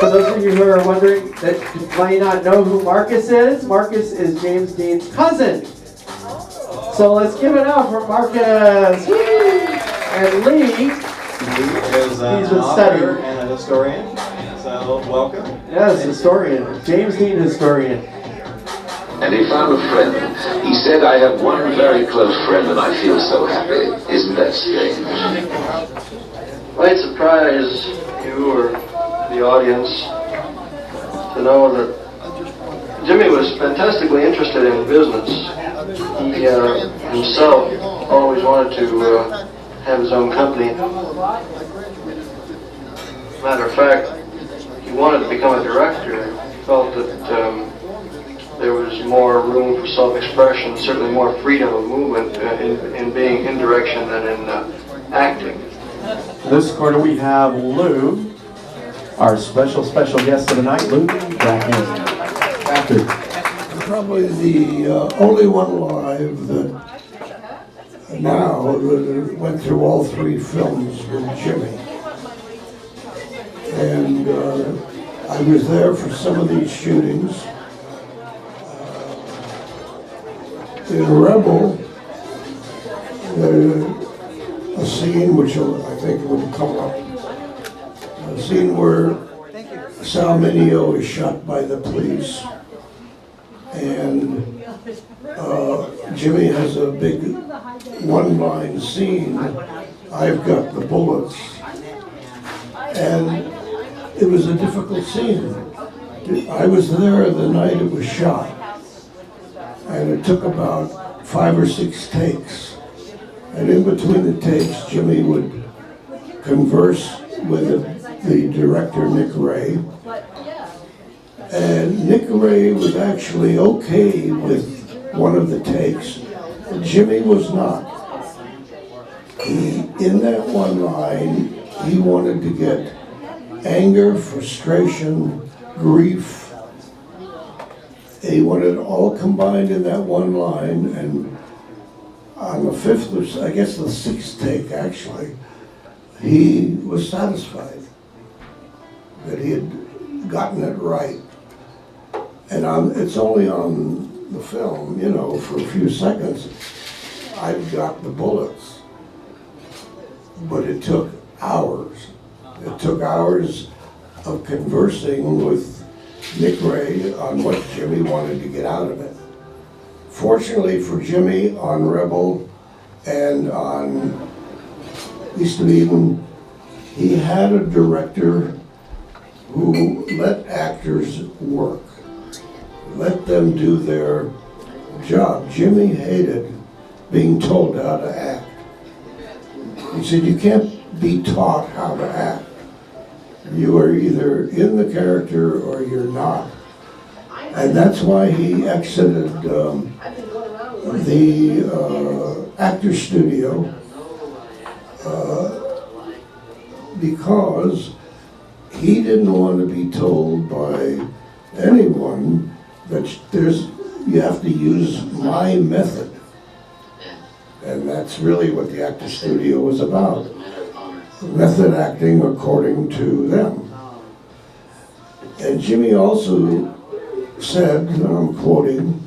For those of you who are wondering that might not know who Marcus is James Dean's cousin. So let's give it up for Marcus. And Lee. Lee is an author and a historian, so welcome. Yes, historian. James Dean historian. And he found a friend. He said, I have one very close friend and I feel so happy. Isn't that strange? Might surprise you or the audience to know that Jimmy was fantastically interested in business. He himself always wanted to have his own company. Matter of fact, he wanted to become a director. He felt that there was more room for self-expression, certainly more freedom of movement in being in direction than in acting. This quarter we have Lew, our special guest of the night, Lew Raskin. Actor. Probably the only one alive that now went through all three films with Jimmy. And I was there for some of these shootings. In Rebel, a scene which I think would come up, a scene where Sal Mineo is shot by the police, and Jimmy has a big one-line scene, I've got the bullets, and it was a difficult scene. I was there the night it was shot, and it took about 5 or 6 takes. And in between the takes, Jimmy would converse with the director, Nick Ray. And Nick Ray was actually okay with one of the takes, but Jimmy was not. In that one line, he wanted to get anger, frustration, grief. He wanted it all combined in that one line, and on the 5th, or I guess the 6th take actually, he was satisfied that he had gotten it right. And it's only on the film, you know, for a few seconds, I've got the bullets. But it took hours. It took hours of conversing with Nick Ray on what Jimmy wanted to get out of it. Fortunately for Jimmy, on Rebel and on East of Eden, he had a director who let actors work, let them do their job. Jimmy hated being told how to act. He said, you can't be taught how to act. You are either in the character or you're not. And that's why he exited the actor studio, because he didn't want to be told by anyone that you have to use my method. And that's really what the actor studio was about. Method acting according to them. And Jimmy also said, and I'm quoting,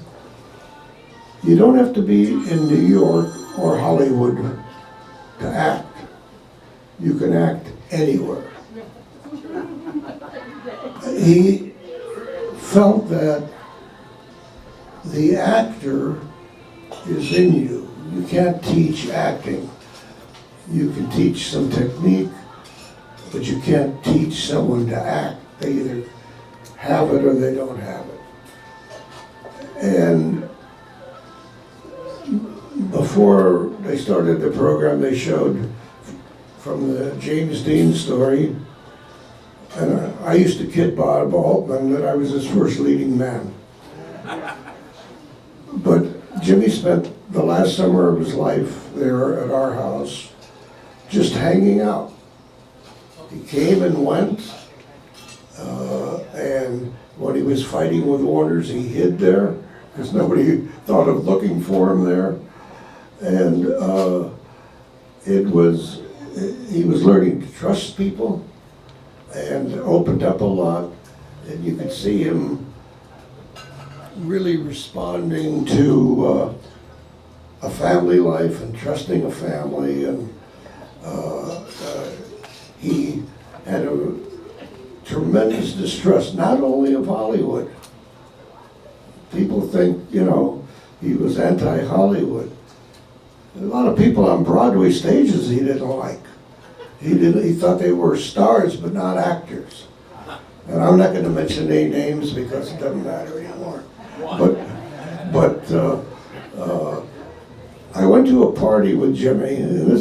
you don't have to be in New York or Hollywood to act. You can act anywhere. He felt that the actor is in you. You can't teach acting. You can teach some technique, but you can't teach someone to act. They either have it or they don't have it. And before they started the program, they showed from the James Dean story, and I used to kid Bob Altman that I was his first leading man. But Jimmy spent the last summer of his life there at our house, just hanging out. He came and went, and when he was fighting with Warners, he hid there, because nobody thought of looking for him there. And he was learning to trust people, and opened up a lot, and you could see him really responding to a family life and trusting a family, and he had a tremendous distrust, not only of Hollywood. People think, you know, he was anti-Hollywood. A lot of people on Broadway stages he didn't like. He thought they were stars, but not actors. And I'm not going to mention any names because it doesn't matter anymore. But I went to a party with Jimmy, and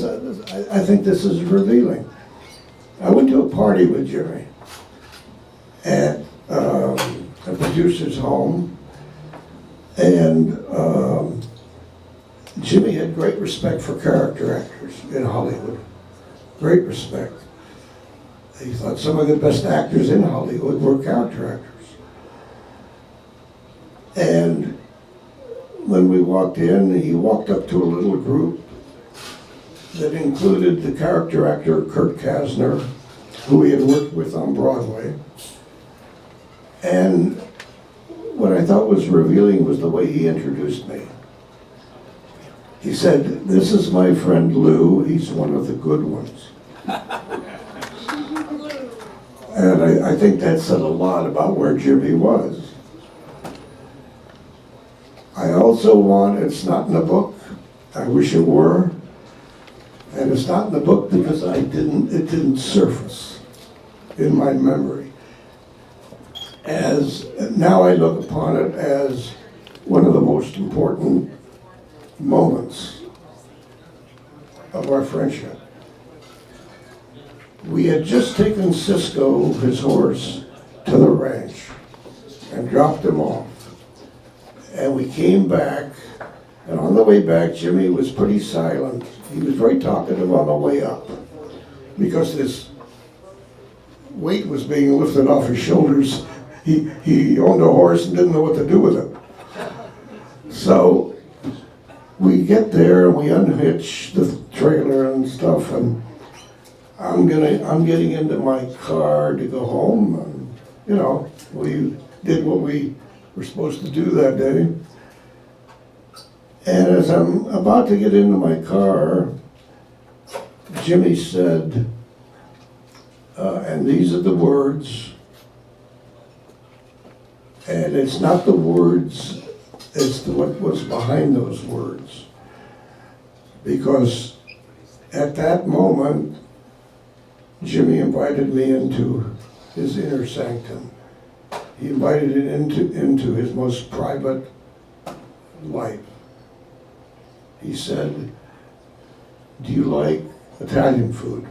I think this is revealing. I went to a party with Jimmy at a producer's home, and Jimmy had great respect for character actors in Hollywood. Great respect. He thought some of the best actors in Hollywood were character actors. And when we walked in, he walked up to a little group that included the character actor Kurt Kasner, who he had worked with on Broadway. And what I thought was revealing was the way he introduced me. He said, "This is my friend Lew, he's one of the good ones." And I think that said a lot about where Jimmy was. I also want, it's not in the book, I wish it were, and it's not in the book because it didn't surface in my memory. Now I look upon it as one of the most important moments of our friendship. We had just taken Cisco, his horse, to the ranch and dropped him off. And we came back, and on the way back, Jimmy was pretty silent. He was very talkative on the way up because this weight was being lifted off his shoulders. He owned a horse and didn't know what to do with it. So we get there and we unhitch the trailer and stuff, and I'm getting into my car to go home, and you know, we did what we were supposed to do that day. And as I'm about to get into my car, Jimmy said, and these are the words, and it's not the words, it's what was behind those words. Because at that moment, Jimmy invited me into his inner sanctum. He invited it into his most private life. He said, "Do you like Italian food?"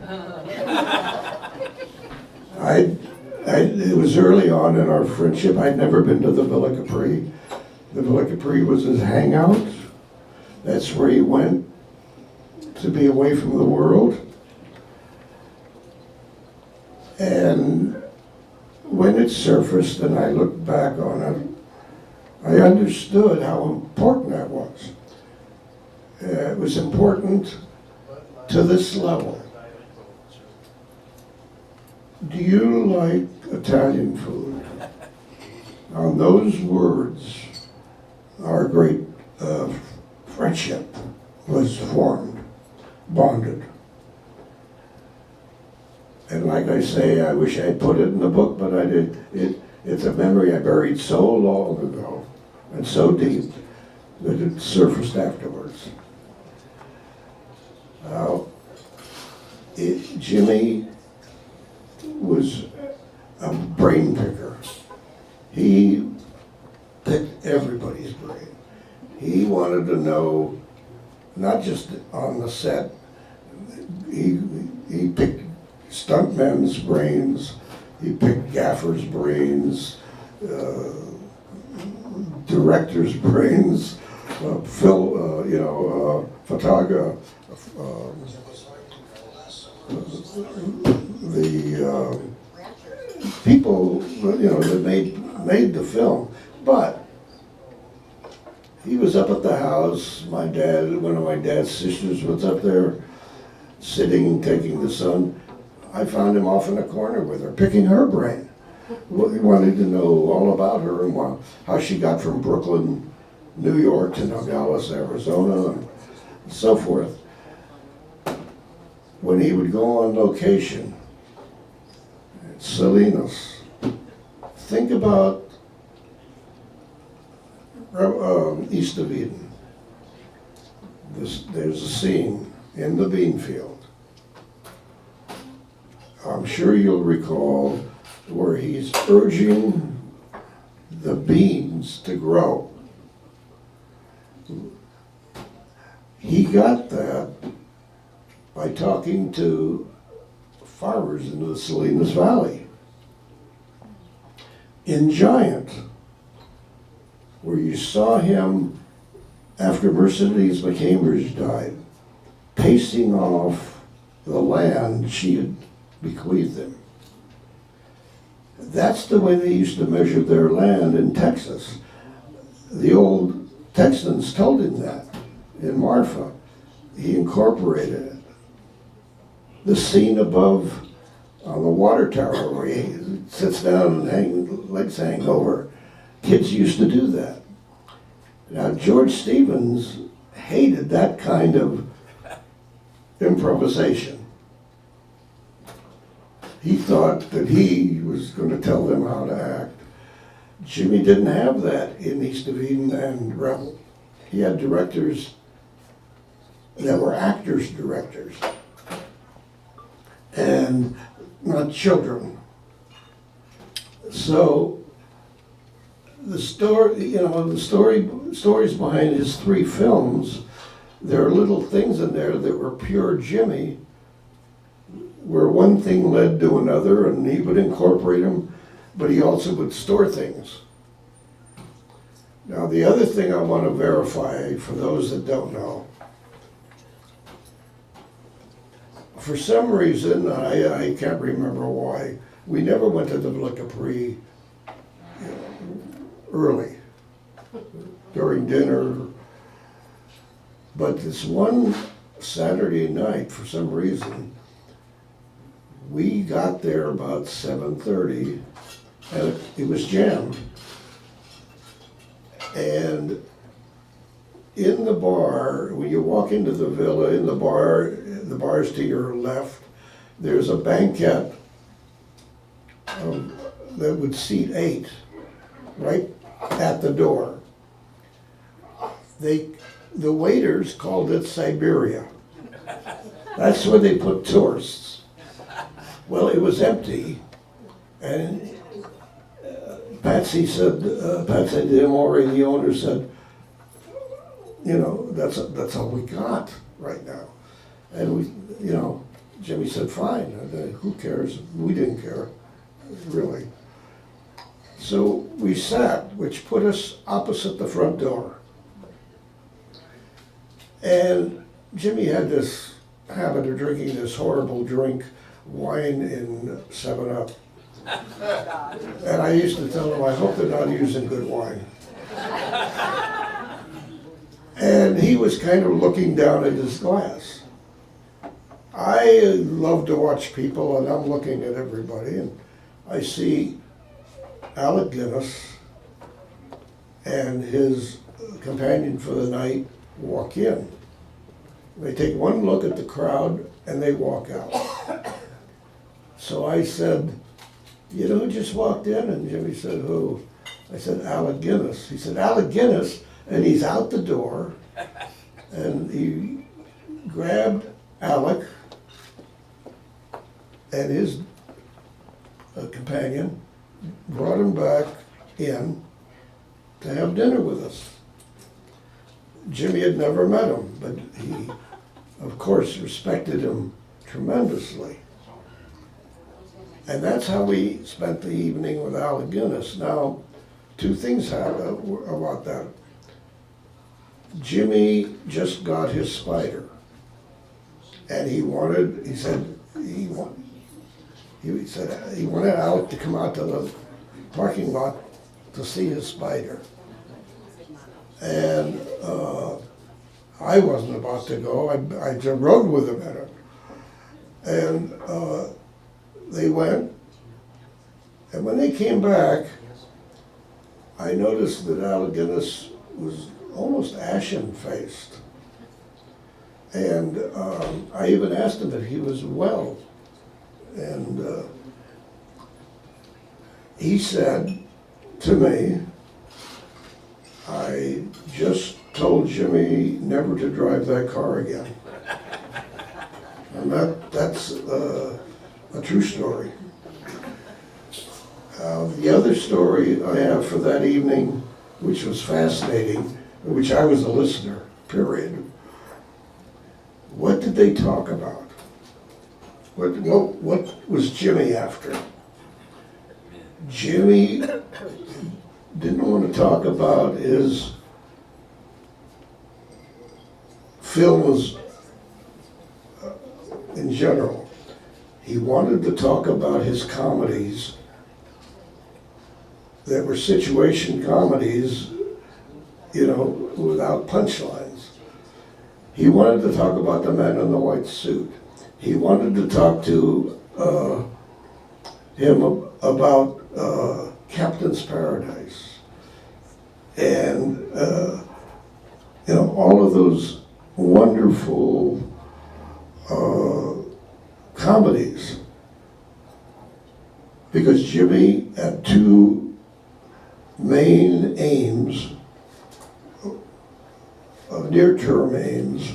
It was early on in our friendship. I'd never been to the Villa Capri. The Villa Capri was his hangout. That's where he went to be away from the world. And when it surfaced and I looked back on it, I understood how important that was. It was important to this level. Do you like Italian food? On those words, our great friendship was formed, bonded. And like I say, I wish I'd put it in the book, but I did. It's a memory I buried so long ago and so deep that it surfaced afterwards. Jimmy was a brain picker. He picked everybody's brain. He wanted to know, not just on the set, he picked stuntmen's brains, he picked gaffers' brains, directors' brains, photographer, the people, that made the film. But he was up at the house. My dad, one of my dad's sisters was up there sitting, taking the son. I found him off in a corner with her, picking her brain. He wanted to know all about her and how she got from Brooklyn, New York to Nogales, Arizona, and so forth. When he would go on location at Salinas, think about East of Eden. There's a scene in the bean field. I'm sure you'll recall where he's urging the beans to grow. He got that by talking to farmers in the Salinas Valley. In Giant, where you saw him after Mercedes McCambridge died, pacing off the land she had bequeathed him. That's the way they used to measure their land in Texas. The old Texans told him that in Marfa. He incorporated it. The scene above on the water tower where he sits down and legs hang over. Kids used to do that. Now, George Stevens hated that kind of improvisation. He thought that he was going to tell them how to act. Jimmy didn't have that in East of Eden and Rebel. He had directors that were actors directors and not children. So the story, stories behind his 3 films, there are little things in there that were pure Jimmy, where one thing led to another, and he would incorporate them, but he also would store things. Now, the other thing I want to verify for those that don't know, for some reason, I can't remember why, we never went to the Villa Capri early, during dinner. But this one Saturday night, for some reason, we got there about 7:30, and it was jammed. And in the bar, when you walk into the villa, in the bar's to your left, there's a banquette that would seat 8, right at the door. The waiters called it Siberia. That's where they put tourists. Well, it was empty, and Patsy DeMore, the owner, said, that's all we got right now. And Jimmy said, fine, who cares? We didn't care, really. So we sat, which put us opposite the front door. And Jimmy had this habit of drinking this horrible drink, wine in 7-Up. And I used to tell him, I hope they're not using good wine. And he was kind of looking down at his glass. I love to watch people, and I'm looking at everybody, and I see Alec Guinness and his companion for the night walk in. They take one look at the crowd and they walk out. So I said, you know who just walked in? And Jimmy said, who? I said, Alec Guinness. He said, Alec Guinness, and he's out the door, and he grabbed Alec and his companion, brought him back in to have dinner with us. Jimmy had never met him, but he, of course, respected him tremendously. And that's how we spent the evening with Alec Guinness. Now, 2 things happened about that. Jimmy just got his Spider, and he said he wanted Alec to come out to the parking lot to see his Spider. And I wasn't about to go. I just rode with him in it. And they went, and when they came back, I noticed that Alec Guinness was almost ashen-faced. And I even asked him if he was well. And he said to me, I just told Jimmy never to drive that car again. And that's a true story. The other story I have for that evening, which was fascinating, which I was a listener, period. What did they talk about? What was Jimmy after? Jimmy didn't want to talk about his films in general. He wanted to talk about his comedies that were situation comedies, you know, without punchlines. He wanted to talk about the man in the white suit. He wanted to talk to him about Captain's Paradise. And, you know, all of those wonderful comedies. Because Jimmy had two main aims, near-term aims.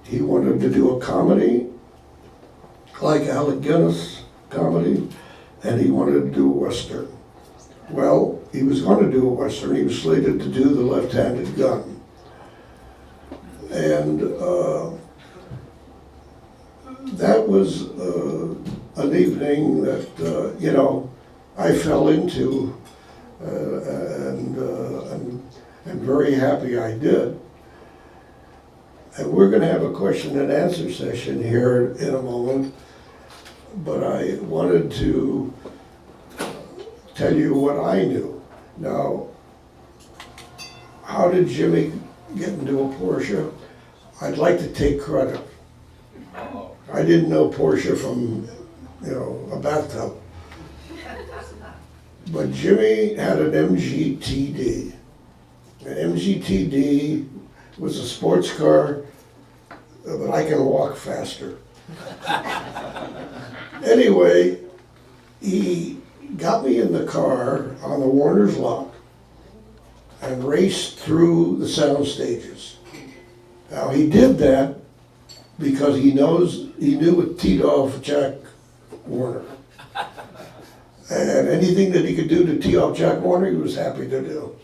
He wanted to do a comedy, like Alec Guinness comedy, and he wanted to do a Western. Well, he was going to do a Western. He was slated to do The Left-Handed Gun. And that was an evening that, you know, I fell into, and very happy I did. And we're going to have a question and answer session here in a moment, but I wanted to tell you what I knew. Now, how did Jimmy get into a Porsche? I'd like to take credit. I didn't know Porsche from, you know, a bathtub. But Jimmy had an MGTD. An MGTD was a sports car, but I can walk faster. Anyway, he got me in the car on the Warner's lot and raced through the sound stages. Now, he did that because he knew it teed off Jack Warner. And anything that he could do to tee off Jack Warner, he was happy to do.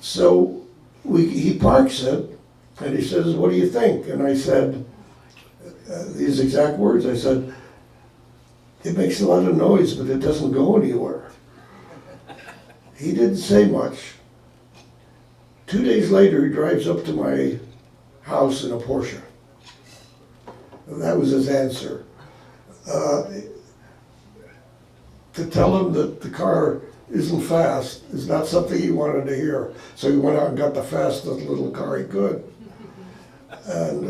So he parks it, and he says, "What do you think?" And I said, these exact words, I said, "It makes a lot of noise, but it doesn't go anywhere." He didn't say much. 2 days later, he drives up to my house in a Porsche. And that was his answer. To tell him that the car isn't fast is not something he wanted to hear. So he went out and got the fastest little car he could. And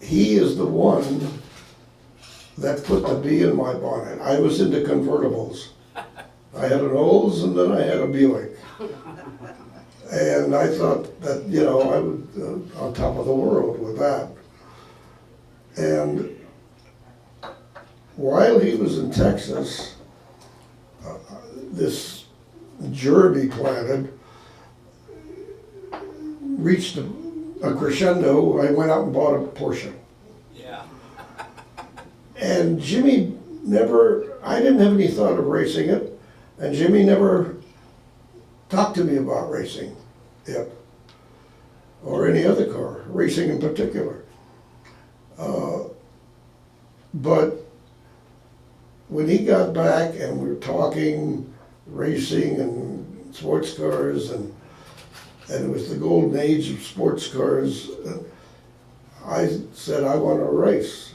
he is the one that put the bee in my bonnet. I was into convertibles. I had an Olds and then I had a Buick. And I thought that, you know, I was on top of the world with that. And while he was in Texas, this germ he planted reached a crescendo. I went out and bought a Porsche. Yeah. And Jimmy I didn't have any thought of racing it, and Jimmy never talked to me about racing it, or any other car, racing in particular. But when he got back and we were talking racing and sports cars, and it was the golden age of sports cars, I said, I want to race.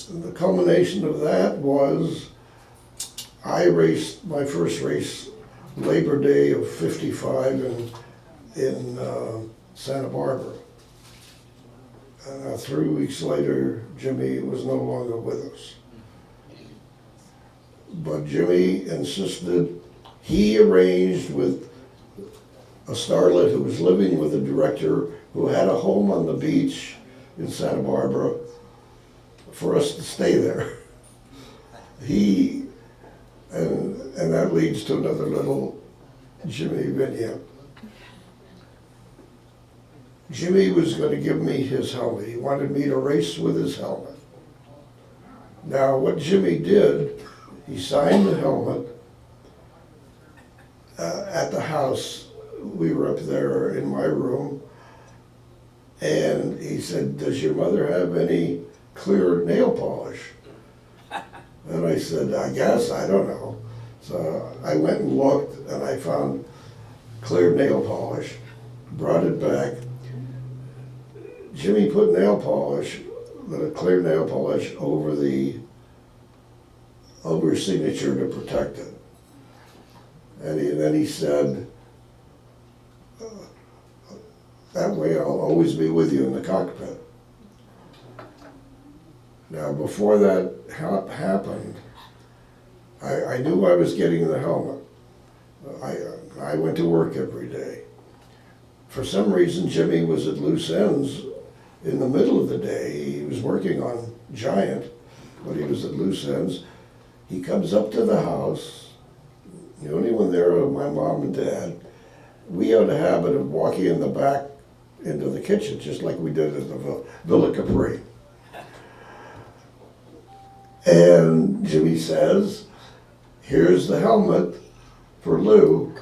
And the culmination of that was I raced my first race Labor Day of '55 in Santa Barbara. 3 weeks later, Jimmy was no longer with us. But Jimmy insisted, he arranged with a starlet who was living with a director who had a home on the beach in Santa Barbara for us to stay there. And that leads to another little Jimmy vignette. Jimmy was going to give me his helmet. He wanted me to race with his helmet. Now, what Jimmy did, he signed the helmet at the house. We were up there in my room, and he said, "Does your mother have any clear nail polish?" And I said, "I guess, I don't know." So I went and looked, and I found clear nail polish, brought it back. Jimmy put nail polish, a clear nail polish over his signature to protect it. And then he said, "That way I'll always be with you in the cockpit." Now, before that happened, I knew I was getting the helmet. I went to work every day. For some reason, Jimmy was at loose ends in the middle of the day. He was working on Giant, but he was at loose ends. He comes up to the house. The only one there are my mom and dad. We had a habit of walking in the back into the kitchen, just like we did at the Villa Capri. And Jimmy says, "Here's the helmet for Lew."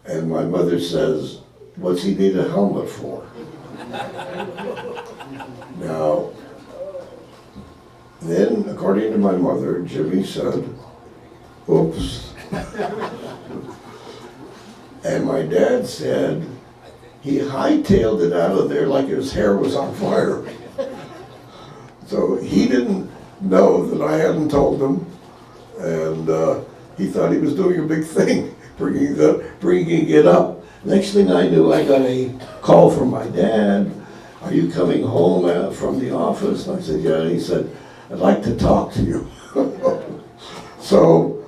And my mother says, "What's he need a helmet for?" Now, then, according to my mother, Jimmy said, "Oops." And my dad said he hightailed it out of there like his hair was on fire. So he didn't know that I hadn't told him, and he thought he was doing a big thing, bringing it up. Next thing I knew, I got a call from my dad. "Are you coming home from the office?" And I said, "Yeah." And he said, "I'd like to talk to you." So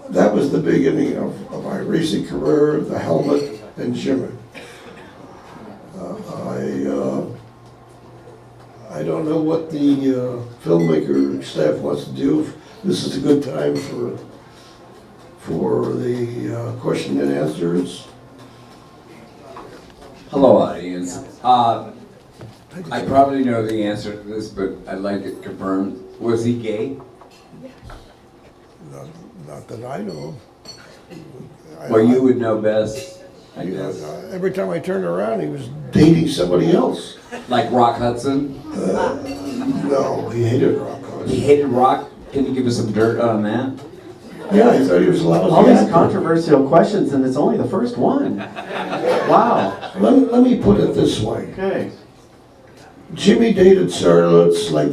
that was the beginning of my racing career, the helmet and Jimmy. I don't know what the filmmaker staff wants to do. This is a good time for the question and answers. Hello, audience. I probably know the answer to this, but I'd like it confirmed. Was he gay? Not that I know of. Well, you would know best, I guess. Every time I turned around, he was dating somebody else. Like Rock Hudson? No, he hated rock. He hated rock? Can you give us some dirt on that? Yeah, he thought he was a lousy All these actor. controversial questions, and it's only the first one. Wow. Let me put it this way. Okay. Jimmy dated starlets like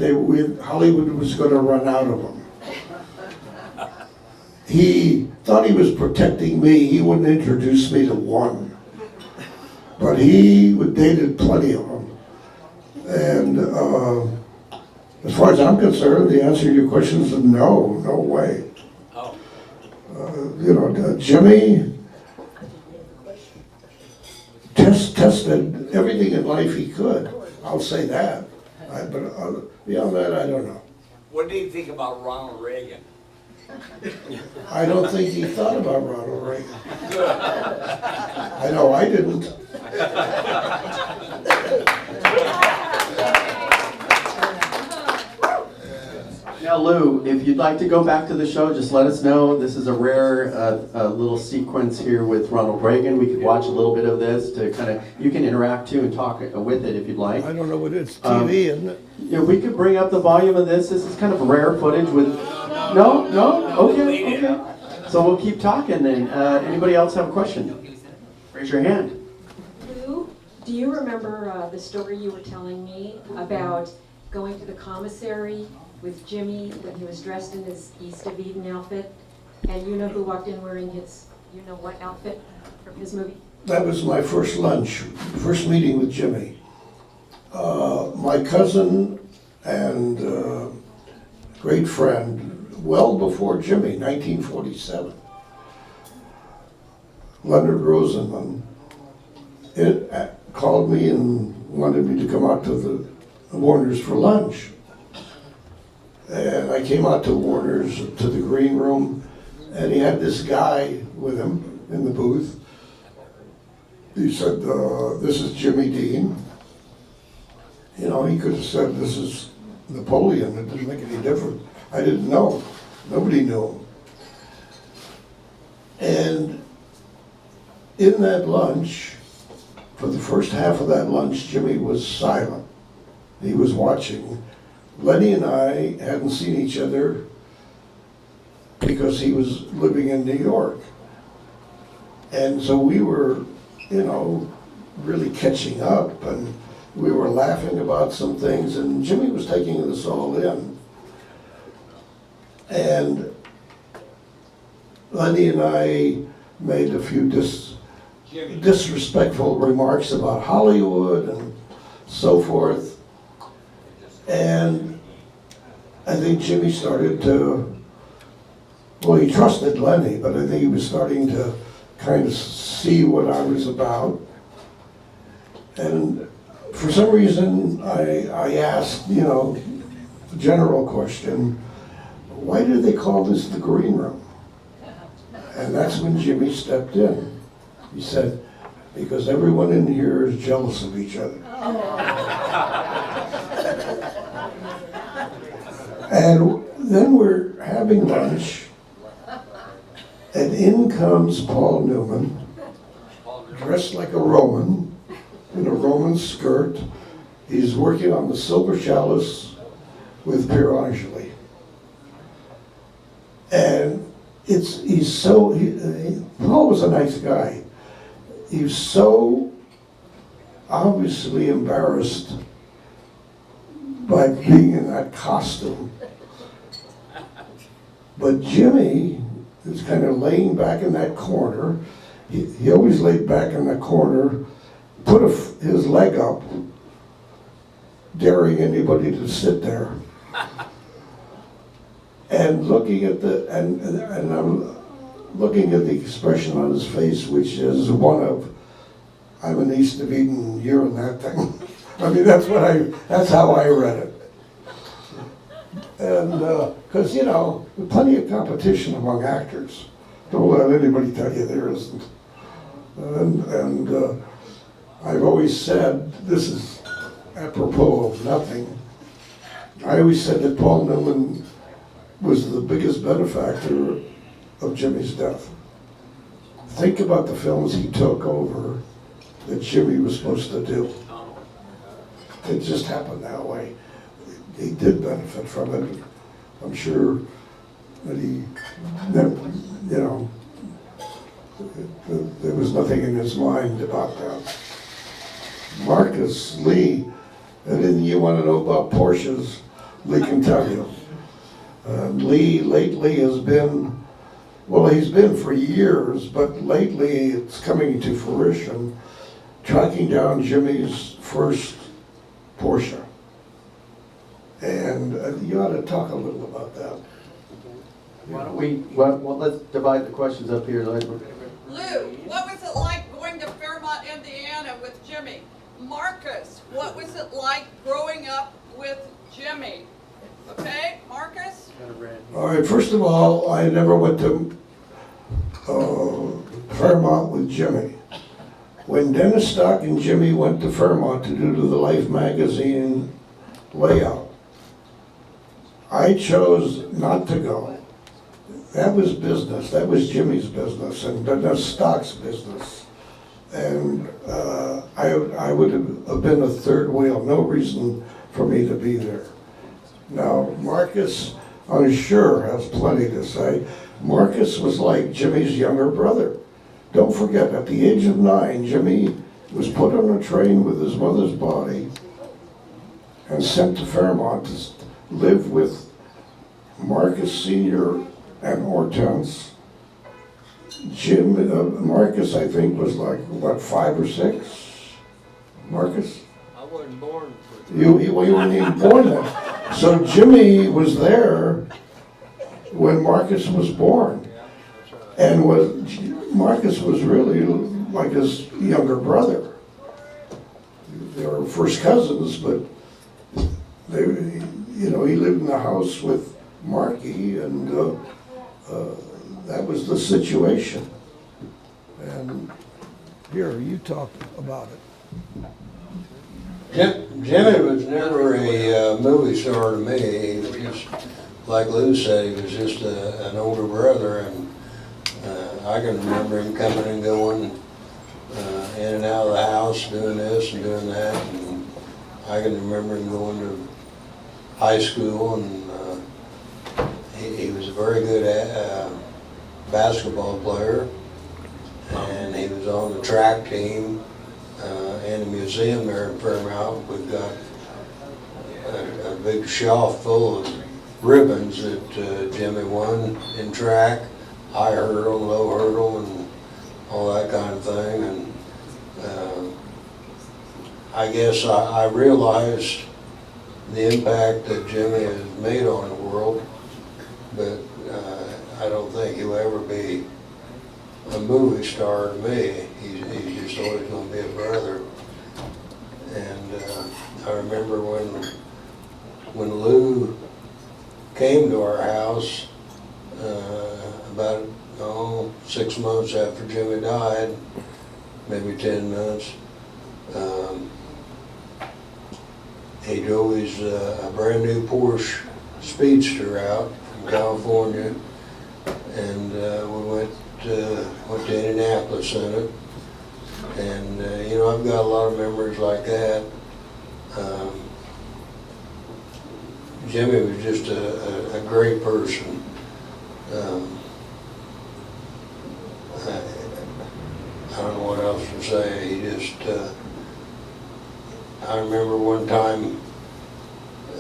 Hollywood was going to run out of them. He thought he was protecting me. He wouldn't introduce me to one. But he dated plenty of them. And as far as I'm concerned, the answer to your question is no way. Jimmy tested everything in life he could. I'll say that. But beyond that, I don't know. What do you think about Ronald Reagan? I don't think he thought about Ronald Reagan. I know I didn't. Now, Lew, if you'd like to go back to the show, just let us know. This is a rare little sequence here with Ronald Reagan. We could watch a little bit of this to kind of, you can interact too and talk with it if you'd like. I don't know what it's TV, isn't it? Yeah, we could bring up the volume of this. This is kind of rare footage with, no? Okay. So we'll keep talking then. Anybody else have a question? Raise your hand. Lew, do you remember the story you were telling me about going to the commissary with Jimmy when he was dressed in his East of Eden outfit? And you know who walked in wearing his, you know what outfit from his movie? That was my first lunch, first meeting with Jimmy. My cousin and great friend, well before Jimmy, 1947, Leonard Rosenman, called me and wanted me to come out to the Warner's for lunch. And I came out to Warner's, to the green room, and he had this guy with him in the booth. He said, this is Jimmy Dean. You know, he could have said, this is Napoleon. It didn't make any difference. I didn't know. Nobody knew him. And in that lunch, for the first half of that lunch, Jimmy was silent. He was watching. Lenny and I hadn't seen each other because he was living in New York. And so we were, you know, really catching up, and we were laughing about some things, and Jimmy was taking this all in. And Lenny and I made a few disrespectful remarks about Hollywood and so forth. And I think Jimmy started to, well, he trusted Lenny, but I think he was starting to kind of see what I was about. And for some reason, I asked, you know, the general question, why do they call this the green room? And that's when Jimmy stepped in. He said, because everyone in here is jealous of each other. And then we're having lunch, and in comes Paul Newman, dressed like a Roman, in a Roman skirt. He's working on the Silver Chalice with Pierre Angeli. And Paul was a nice guy. He's so obviously embarrassed by being in that costume. But Jimmy is kind of laying back in that corner. He always laid back in that corner, put his leg up, daring anybody to sit there. And looking at and I'm looking at the expression on his face, which is one of, I'm an East of Eden, you're in that thing. I mean, that's how I read it. And, because, you know, there's plenty of competition among actors. Don't let anybody tell you there isn't. And I've always said, this is apropos of nothing, I always said that Paul Newman was the biggest benefactor of Jimmy's death. Think about the films he took over that Jimmy was supposed to do. It just happened that way. He did benefit from it. I'm sure that he, you know, there was nothing in his mind about that. Marcus, Lee, anything you want to know about Porsches, Lee can tell you. Lee lately has been, well, he's been for years, but lately it's coming to fruition, tracking down Jimmy's first Porsche. And you ought to talk a little about that. Why don't we, well, let's divide the questions up here. Lew, what was it like going to Fairmont, Indiana with Jimmy? Marcus, what was it like growing up with Jimmy? Okay, Marcus? All right, first of all, I never went to Fairmont with Jimmy. When Dennis Stock and Jimmy went to Fairmont to do the Life magazine layout, I chose not to go. That was business. That was Jimmy's business and Dennis Stock's business. And I would have been a third wheel. No reason for me to be there. Now, Marcus, I'm sure, has plenty to say. Marcus was like Jimmy's younger brother. Don't forget, at the age of 9, Jimmy was put on a train with his mother's body and sent to Fairmont to live with Marcus Sr. and Hortense. Marcus, I think, was like, what, 5 or 6? Marcus? I wasn't born. You weren't even born then. So Jimmy was there when Marcus was born. And Marcus was really like his younger brother. They were first cousins, but they, he lived in the house with Marky, and that was the situation. And here, you talk about it. Jimmy was never a movie star to me. He was just, like Lew said, he was just an older brother, and I can remember him coming and going in and out of the house, doing this and doing that. And I can remember him going to high school, and he was a very good basketball player, and he was on the track team in the museum there in Fairmount. We've got a big shelf full of ribbons that Jimmy won in track, high hurdle, low hurdle, and all that kind of thing. And I guess I realized the impact that Jimmy has made on the world, but I don't think he'll ever be a movie star to me. He's just always going to be a brother. And I remember when Lew came to our house about 6 months after Jimmy died, maybe 10 months. He drove his a brand new Porsche Speedster out from California, and we went to Indianapolis in it. And I've got a lot of memories like that. Jimmy was just a great person. I don't know what else to say. He just, I remember one time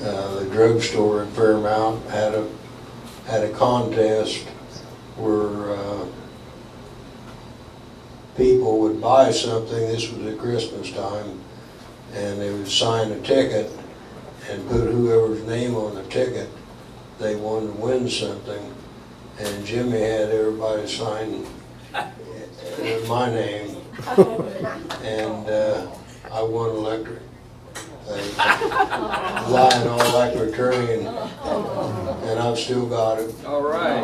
the drugstore in Fairmount had a contest where people would buy something. This was at Christmas time, and they would sign a ticket and put whoever's name on the ticket they wanted to win something. And Jimmy had everybody sign my name, and I won electric. Lying all electric train, and I've still got it. All right.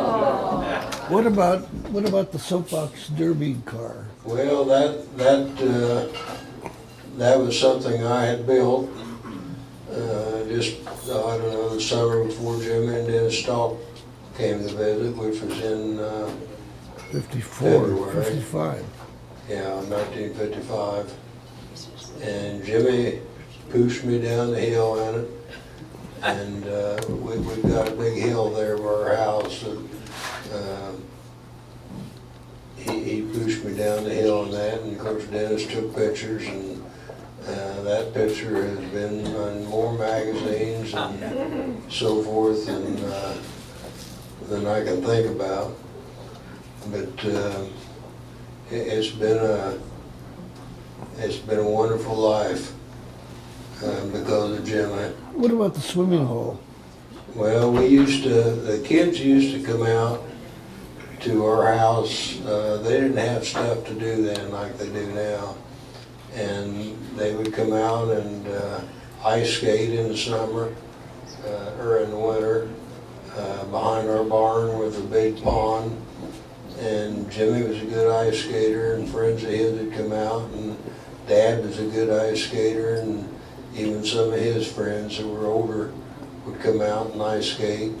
What about the Soapbox Derby Car? Well, that was something I had built just I don't know, the summer before Jimmy and Dennis Stalk came to visit, which was in 54, February. 55. Yeah, 1955. And Jimmy pushed me down the hill in it, and we've got a big hill there by our house. And, he pushed me down the hill on that, and of course Dennis took pictures, and that picture has been on more magazines and so forth than I can think about. But it's been a wonderful life because of Jimmy. What about the swimming hole? Well, the kids used to come out to our house. They didn't have stuff to do then like they do now. And they would come out and ice skate in the summer or in the winter behind our barn with a big pond. And Jimmy was a good ice skater, and friends of his would come out, and Dad was a good ice skater, and even some of his friends who were older would come out and ice skate.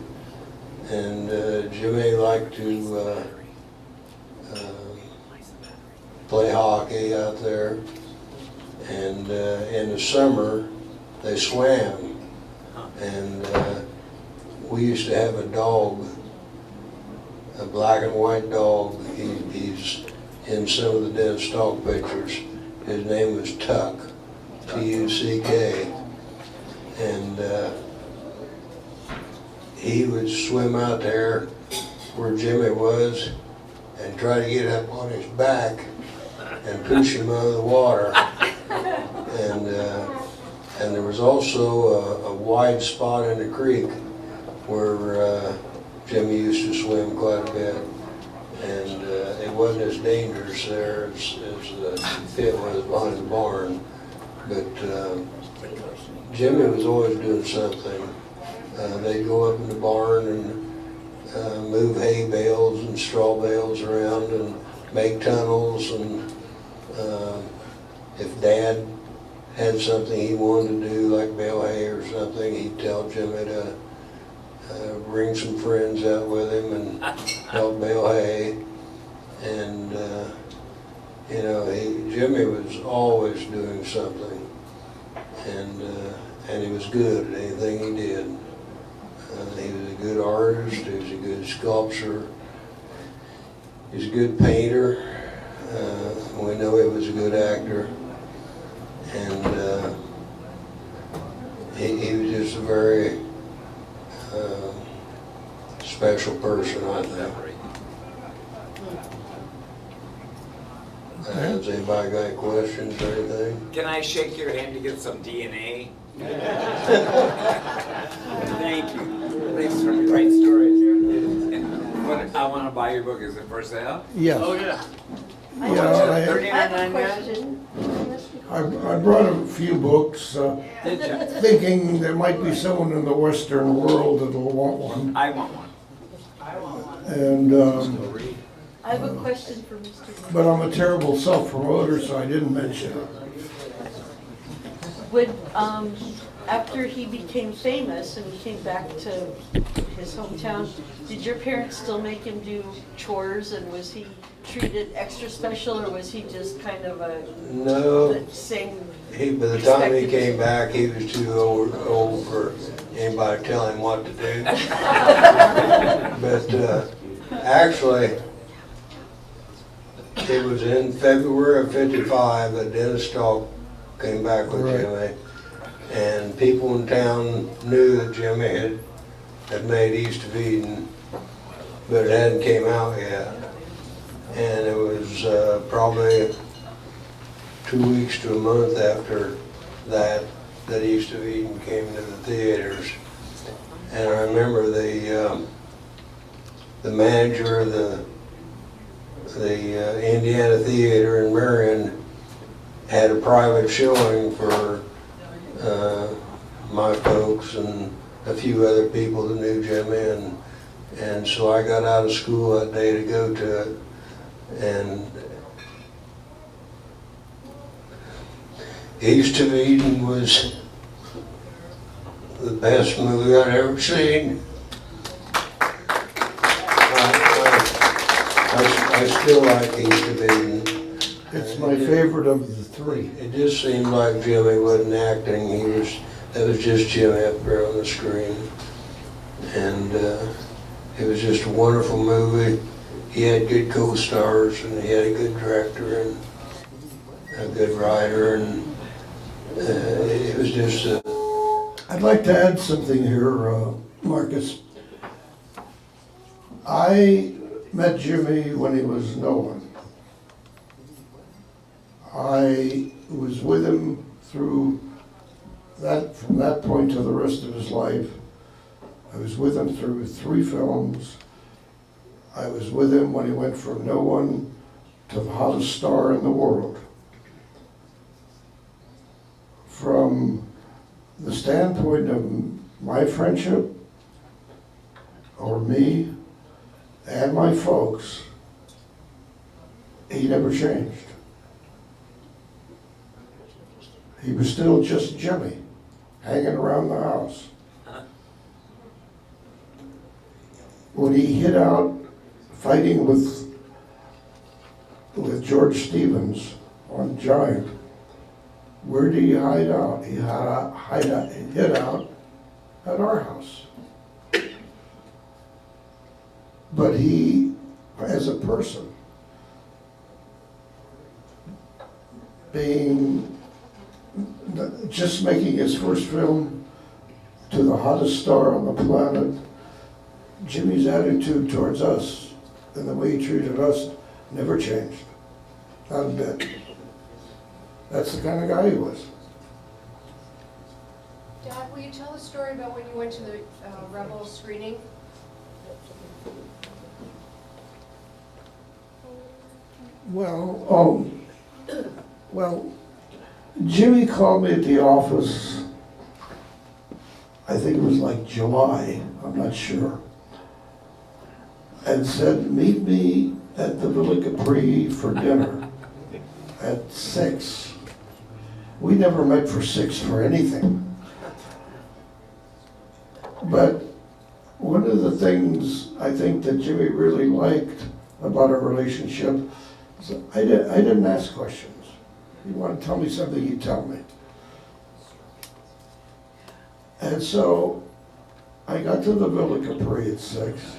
And Jimmy liked to play hockey out there. And in the summer, they swam. And we used to have a dog, a black and white dog. He's in some of the Dennis Stalk pictures. His name was Tuck, T-U-C-K. And he would swim out there where Jimmy was and try to get up on his back and push him out of the water. And And there was also a wide spot in the creek where Jimmy used to swim quite a bit. And it wasn't as dangerous there as the pit was behind the barn. But Jimmy was always doing something. They'd go up in the barn and move hay bales and straw bales around and make tunnels. And if Dad had something he wanted to do, like bale hay or something, he'd tell Jimmy to bring some friends out with him and help bale hay. And you know, Jimmy was always doing something, and he was good at anything he did. He was a good artist. He was a good sculptor. He was a good painter. We know he was a good actor, and he was just a very special person, I think. Has anybody got any questions or anything? Can I shake your hand to get some DNA? Thank you. Thanks for the great stories. And what, I want to buy your book. Is it for sale? Yes. Oh, yeah. Yeah, I have a question. I brought a few books, thinking there might be someone in the Western world that'll want one. I want one. And, I have a question for Mr. but I'm a terrible self-promoter, so I didn't mention it. Would, after he became famous and he came back to his hometown, did your parents still make him do chores, and was he treated extra special, or was he just kind of No. the same? By the time he came back, he was too old for anybody to tell him what to do. But actually, it was in February of '55 that Dennis Stalk came back with Jimmy, and people in town knew that Jimmy had made East of Eden, but it hadn't came out yet. And it was probably 2 weeks to a month after that East of Eden came to the theaters. And I remember the manager of the Indiana Theater in Marion had a private showing for my folks and a few other people that knew Jimmy, and so I got out of school that day to go to it. And East of Eden was the best movie I'd ever seen. I still like East of Eden. It's my favorite of the three. It just seemed like Jimmy wasn't acting. That was just Jimmy up there on the screen. And it was just a wonderful movie. He had good co-stars, and he had a good director and a good writer, and it was just I'd like to add something here, Marcus. I met Jimmy when he was no one. I was with him through that, from that point to the rest of his life. I was with him through 3 films. I was with him when he went from no one to the hottest star in the world. From the standpoint of my friendship, or me, and my folks, he never changed. He was still just Jimmy, hanging around the house. When he hit out fighting with George Stevens on Giant, where did he hide out? He hid out at our house. But he, as a person, just making his first film to the hottest star on the planet, Jimmy's attitude towards us and the way he treated us never changed, not a bit. That's the kind of guy he was. Dad, will you tell the story about when you went to the Rebel screening? Well, Jimmy called me at the office, I think it was like July, I'm not sure, and said, meet me at the Villa Capri for dinner at 6. We never met for 6 for anything. But one of the things I think that Jimmy really liked about our relationship is I didn't ask questions. You want to tell me something, you tell me. And so I got to the Villa Capri at 6,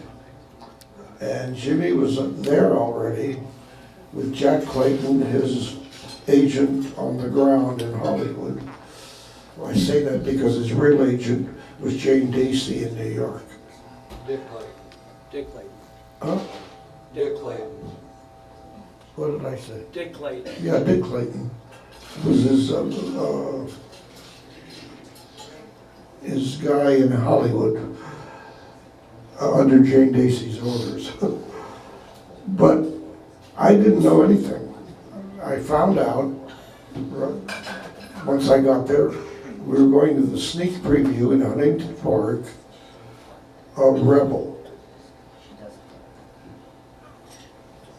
and Jimmy was there already with Jack Clayton, his agent on the ground in Hollywood. Well, I say that because his real agent was Jane Dacey in New York. Dick Clayton. Dick Clayton. Huh? Dick Clayton. What did I say? Dick Clayton. Yeah, Dick Clayton was his guy in Hollywood under Jane Dacey's orders. But I didn't know anything. I found out once I got there, we were going to the sneak preview in Huntington Park of Rebel.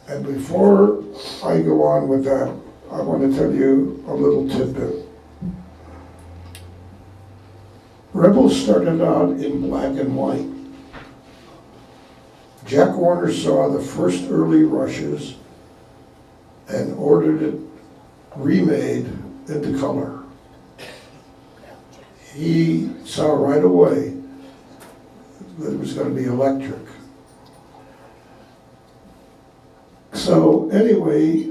And before I go on with that, I want to tell you a little tidbit. Rebel started out in black and white. Jack Warner saw the first early rushes and ordered it remade into color. He saw right away that it was going to be electric. So anyway,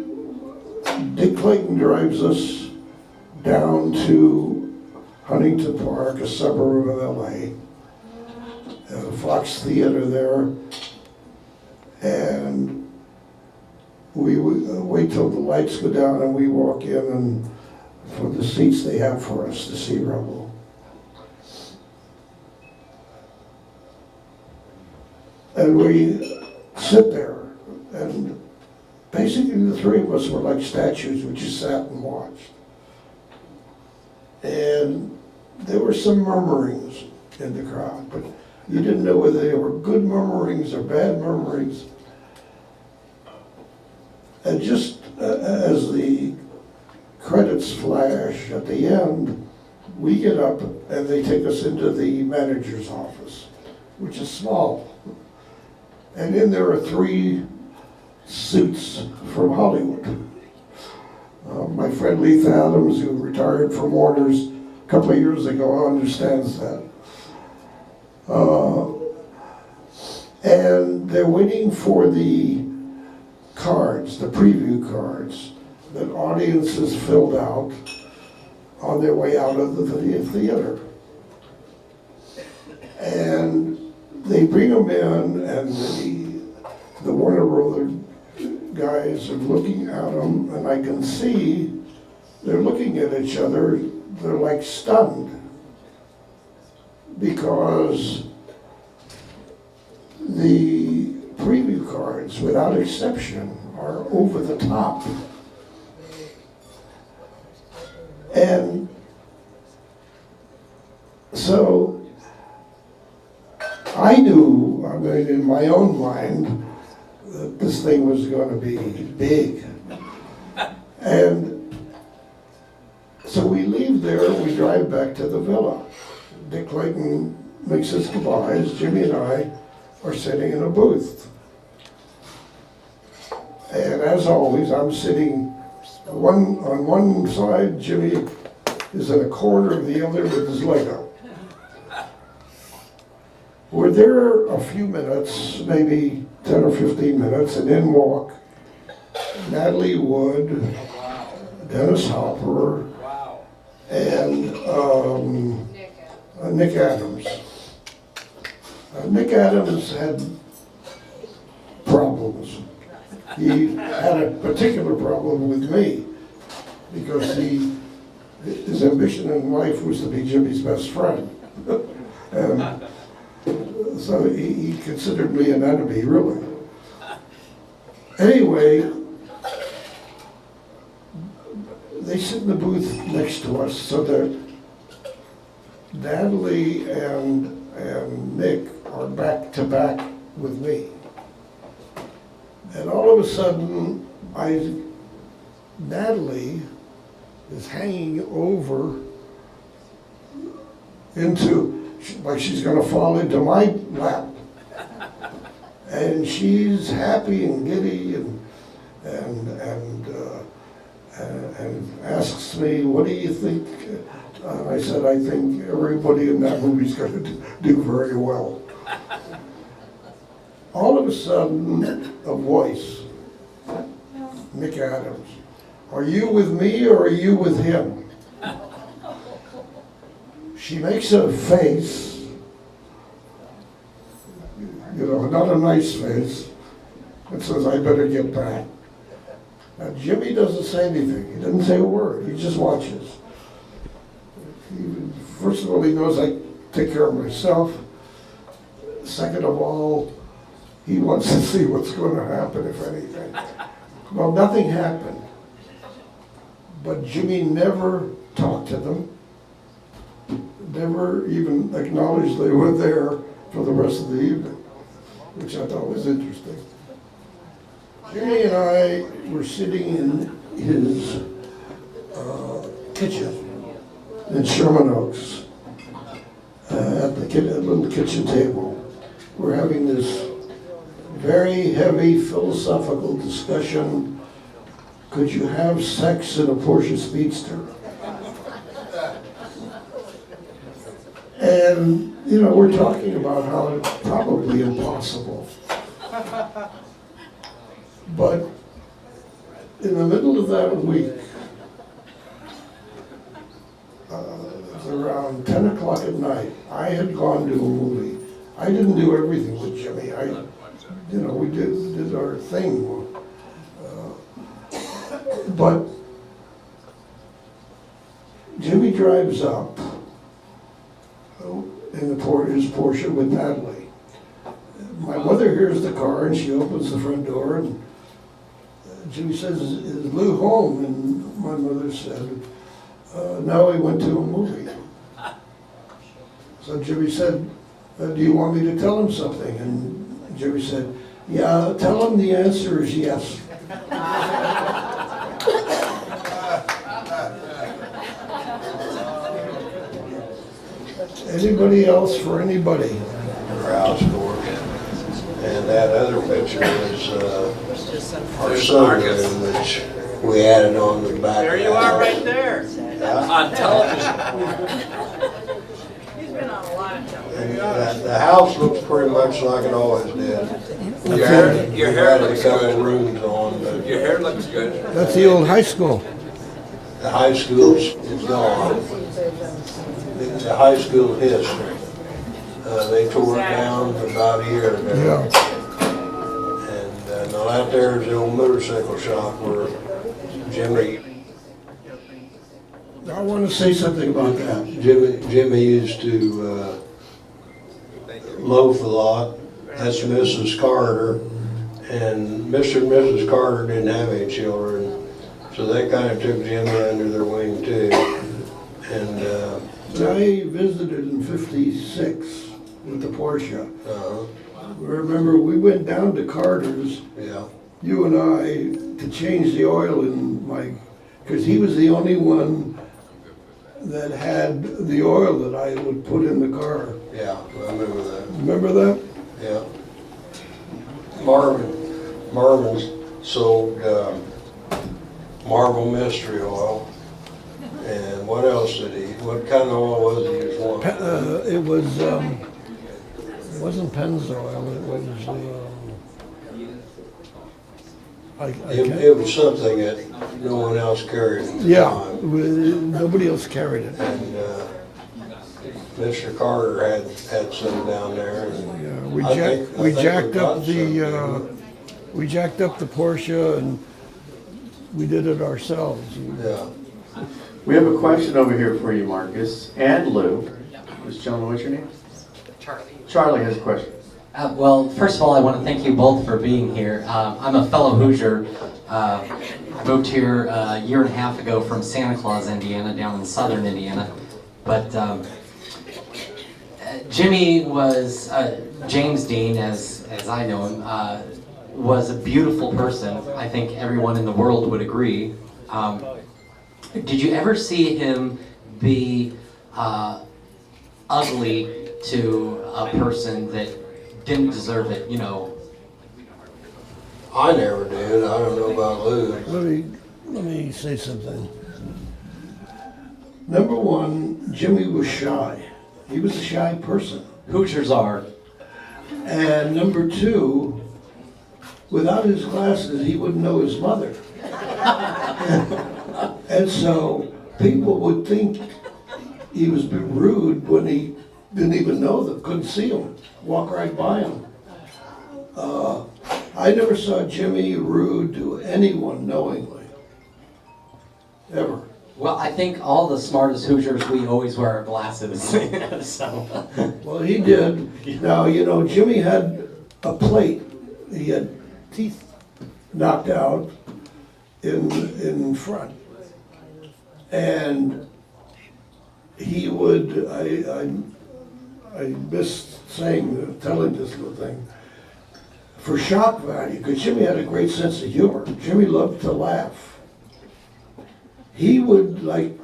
Dick Clayton drives us down to Huntington Park, a suburb of LA, a Fox Theater there, and we wait till the lights go down and we walk in and for the seats they have for us to see Rebel. And we sit there, and basically the three of us were like statues. We just sat and watched. And there were some murmurings in the crowd, but you didn't know whether they were good murmurings or bad murmurings. And just as the credits flash at the end, we get up and they take us into the manager's office, which is small. And in there are 3 suits from Hollywood. My friend Leith Adams, who retired from Warner's a couple of years ago, understands that. And they're waiting for the cards, the preview cards, that audiences filled out on their way out of the theater. And they bring them in, and the Warner Brothers guys are looking at them, and I can see they're looking at each other. They're like stunned because the preview cards, without exception, are over the top. And so I knew, I mean, in my own mind, that this thing was going to be big. And so we leave there, we drive back to the villa. Dick Clayton makes his goodbyes. Jimmy and I are sitting in a booth. And as always, I'm sitting on one side, Jimmy is in a corner of the other with his leg up. We're there a few minutes, maybe 10 or 15 minutes, and in walk Natalie Wood, Dennis Hopper, and Nick Adams. Nick Adams had problems. He had a particular problem with me because he his ambition in life was to be Jimmy's best friend. And so he considered me an enemy, really. Anyway, they sit in the booth next to us, so that Natalie and Nick are back to back with me. And all of a sudden, Natalie is hanging over into, like she's gonna fall into my lap. And she's happy and giddy and asks me, what do you think? And I said, I think everybody in that movie's gonna do very well. All of a sudden, a voice, Nick Adams, are you with me or are you with him? She makes a face, you know, not a nice face, and says, I better get back. Now, Jimmy doesn't say anything. He doesn't say a word. He just watches. First of all, he knows I take care of myself. Second of all, he wants to see what's going to happen, if anything. Well, nothing happened. But Jimmy never talked to them, never even acknowledged they were there for the rest of the evening, which I thought was interesting. Jimmy and I were sitting in his kitchen in Sherman Oaks at the kitchen table. We're having this very heavy philosophical discussion. Could you have sex in a Porsche Speedster? And, you know, we're talking about how it's probably impossible. But in the middle of that week, it was around 10 o'clock at night, I had gone to a movie. I didn't do everything with Jimmy. We did our thing. But Jimmy drives up in his Porsche with Natalie. My mother hears the car and she opens the front door and Jimmy says, is Lew home? And my mother said, no, he went to a movie. So Jimmy said, do you want me to tell him something? And Jimmy said, yeah, tell him the answer is yes. Anybody else for anybody? House door. And that other picture is our son, which we added on the back. There you are right there. On television. He's been on a lot of television. The house looks pretty much like it always did. Your hair looks a couple good. rooms on, but Your hair looks good. That's the old high school. the high school is gone. The high school history. They tore it down about a year ago. Yeah. And now out there is the old motorcycle shop where Jimmy I want to say something about that. Jimmy used to loaf a lot. That's Mrs. Carter. And Mr. and Mrs. Carter didn't have any children, so they kind of took Jimmy under their wing too. And I visited in '56 with the Porsche. Remember, we went down to Carter's, yeah, you and I, to change the oil in my, because he was the only one that had the oil that I would put in the car. yeah, I remember that. Remember that? Yeah. Marvin's sold Marble Mystery Oil. And what else did he, what kind of oil was it? He was one? It wasn't Pennzoil, it was, It was something that no one else carried at the yeah, time. nobody else carried it. And Mr. Carter had some down there. And Yeah, we jacked up the Porsche and we did it ourselves. Yeah. We have a question over here for you, Marcus and Lew. This gentleman, what's your name? Charlie. Charlie has a question. Well, first of all, I want to thank you both for being here. I'm a fellow Hoosier. Moved here a year and a half ago from Santa Claus, Indiana, down in southern Indiana. But Jimmy was, James Dean, as I know him, was a beautiful person. I think everyone in the world would agree. Did you ever see him be ugly to a person that didn't deserve it, you know? I never did. I don't know about Lew. Let me say something. Number one, Jimmy was shy. He was a shy person. Hoosiers are. And number two, without his glasses, he wouldn't know his mother. And so people would think he was being rude when he didn't even know them, couldn't see him, walk right by him. I never saw Jimmy rude to anyone knowingly, ever. Well, I think all the smartest Hoosiers, we always wear our glasses. So. Well, he did. Now, you know, Jimmy had a plate. He had teeth knocked out in front. And he would, I missed telling this little thing. For shock value, because Jimmy had a great sense of humor. Jimmy loved to laugh. He would, like,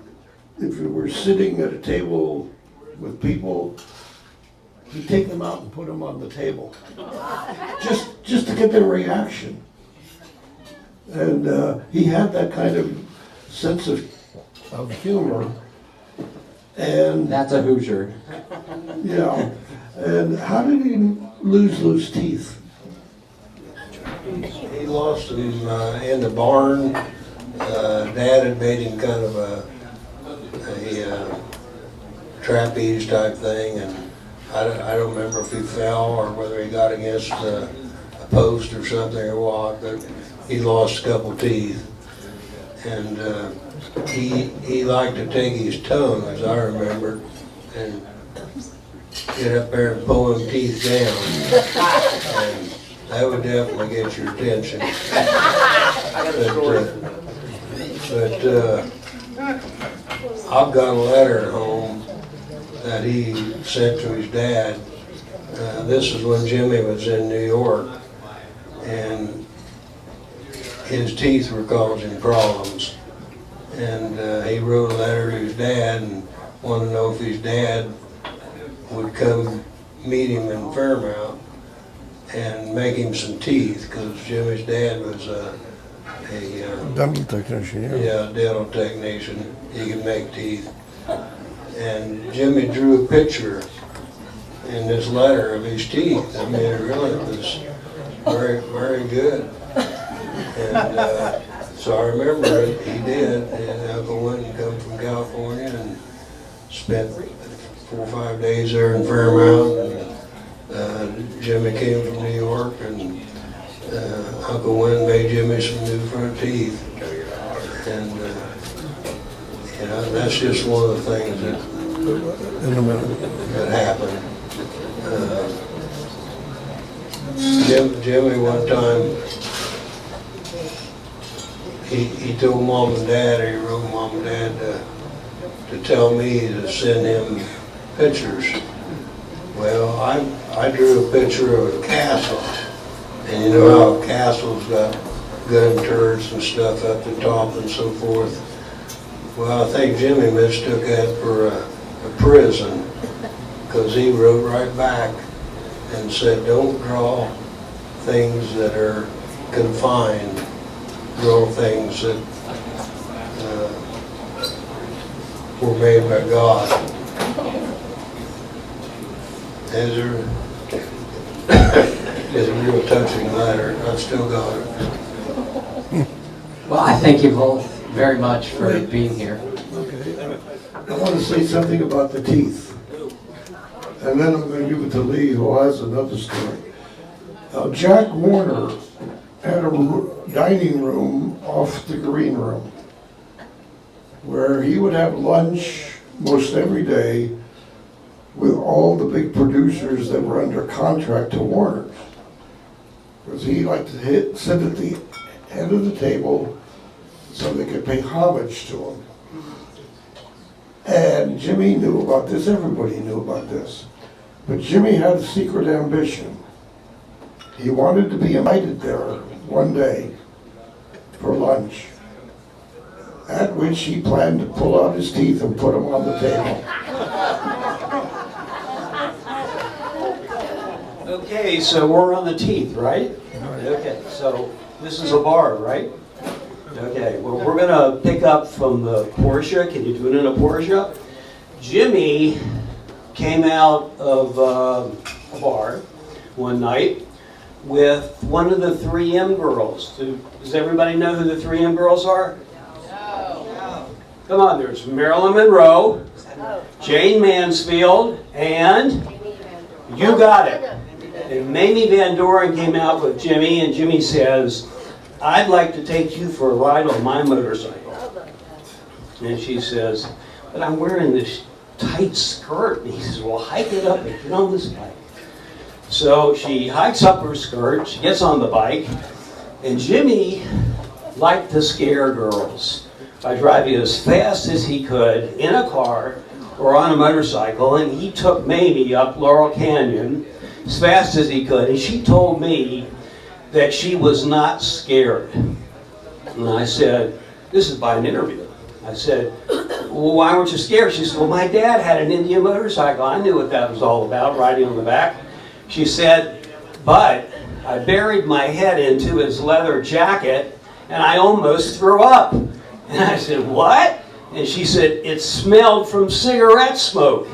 if we were sitting at a table with people, he'd take them out and put them on the table. Just to get their reaction. And he had that kind of sense of humor. And that's a Hoosier. Yeah. And how did he lose those teeth? He lost them in the barn. Dad had made him kind of a trapeze type thing, and I don't remember if he fell or whether he got against a post or something or what, but he lost a couple teeth. And he liked to take his tongue, as I remember, and get up there and pull them teeth down. And that would definitely get your attention. But I've got a letter at home that he sent to his dad. This is when Jimmy was in New York, and his teeth were causing problems. And he wrote a letter to his dad and wanted to know if his dad would come meet him in Fairmount and make him some teeth, because Jimmy's dad was a dental technician, yeah, dental technician. He could make teeth. And Jimmy drew a picture in this letter of his teeth. I mean, it really was very, very good. And so I remember he did, and Uncle went and come from California and spent 4 or 5 days there in Fairmount. And Jimmy came from New York, and Uncle Wynn made Jimmy some new front teeth. And you know, that's just one of the things that happened. Jimmy one time, he told Mom and Dad, or he wrote Mom and Dad to tell me to send him pictures. Well, I drew a picture of a castle, and you know how castles got gun turrets and stuff up the top and so forth. Well, I think Jimmy mistook that for a prison, because he wrote right back and said, don't draw things that are confined, draw things that were made by God. It's a real touching letter. I've still got it. Well, I thank you both very much for being here. Okay. I want to say something about the teeth. And then I'm going to give it to Lee, who has another story. Jack Warner had a dining room off the green room. where he would have lunch most every day with all the big producers that were under contract to Warner. Because he liked to sit at the head of the table so they could pay homage to him. And Jimmy knew about this, everybody knew about this. But Jimmy had a secret ambition. He wanted to be invited there one day for lunch, at which he planned to pull out his teeth and put them on the table. Okay, so we're on the teeth, right? Okay, so this is a bar, right? Okay, well, we're gonna pick up from the Porsche. Can you do it in a Porsche? Jimmy came out of a bar one night with one of the 3M girls. Does everybody know who the 3M girls are? No. Come on, there's Marilyn Monroe, Jane Mansfield, and you got it. And Mamie Van Doren came out with Jimmy, and Jimmy says, "I'd like to take you for a ride on my motorcycle." And she says, "But I'm wearing this tight skirt." And he says, "Well, hike it up and get on this bike." So she hikes up her skirt, she gets on the bike, and Jimmy liked to scare girls by driving as fast as he could in a car or on a motorcycle, and he took Mamie up Laurel Canyon as fast as he could, and she told me that she was not scared. And I said, this is by an interview. I said, "Well, why weren't you scared?" She said, "Well, my dad had an Indian motorcycle. I knew what that was all about, riding on the back." She said, "But I buried my head into his leather jacket and I almost threw up." And I said, "What?" And she said, "It smelled from cigarette smoke."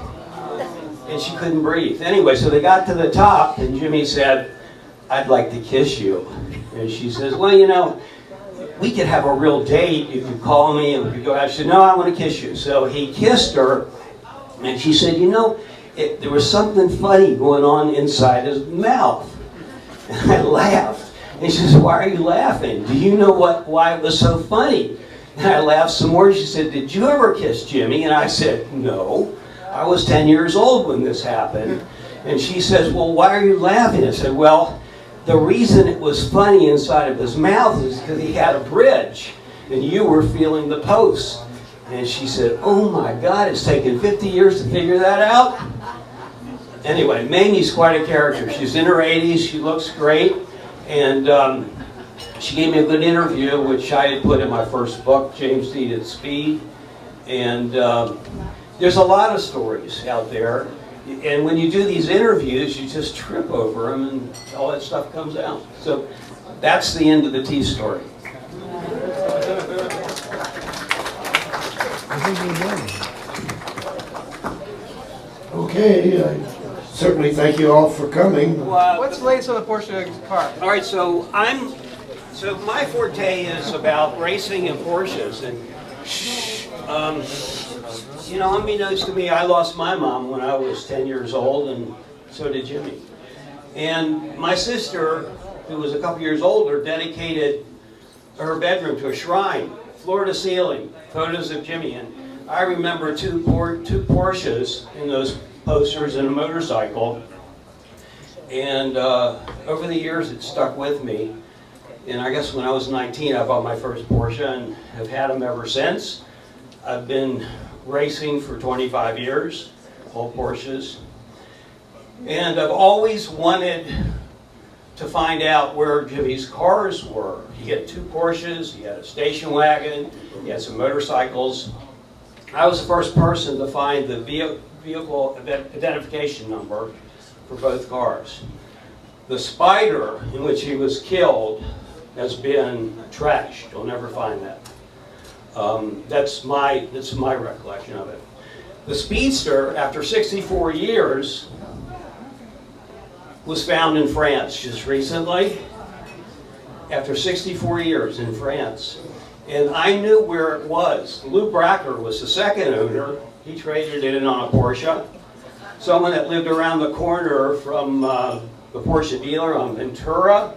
And she couldn't breathe. Anyway, so they got to the top and Jimmy said, "I'd like to kiss you." And she says, "Well, you know, we could have a real date. You could call me and we could go out." She said, "No, I want to kiss you." So he kissed her and she said, "You know, there was something funny going on inside his mouth." And I laughed. And she says, "Why are you laughing? Do you know why it was so funny?" And I laughed some more. She said, "Did you ever kiss Jimmy?" And I said, "No. I was 10 years old when this happened." And she says, "Well, why are you laughing?" I said, "Well, the reason it was funny inside of his mouth is because he had a bridge and you were feeling the posts." And she said, "Oh my God, it's taken 50 years to figure that out." Anyway, Mamie's quite a character. She's in her 80s, she looks great, and she gave me a good interview, which I had put in my first book, James Dean at Speed. And there's a lot of stories out there. And when you do these interviews, you just trip over them and all that stuff comes out. So that's the end of the T story. Okay, I certainly thank you all for coming. What's the latest on the Porsche car? All right, so my forte is about racing and Porsches. And you know, unbeknownst to me, I lost my mom when I was 10 years old, and so did Jimmy. And my sister, who was a couple years older, dedicated her bedroom to a shrine, floor to ceiling, photos of Jimmy. And I remember two Porsches in those posters and a motorcycle. And over the years, it stuck with me. And I guess when I was 19, I bought my first Porsche and have had them ever since. I've been racing for 25 years, all Porsches. And I've always wanted to find out where Jimmy's cars were. He had two Porsches, he had a station wagon, he had some motorcycles. I was the first person to find the vehicle identification number for both cars. The Spider in which he was killed has been trashed. You'll never find that. That's my recollection of it. The Speedster, after 64 years, was found in France just recently. After 64 years in France. And I knew where it was. Lew Bracker was the second owner. He traded it in on a Porsche. Someone that lived around the corner from the Porsche dealer on Ventura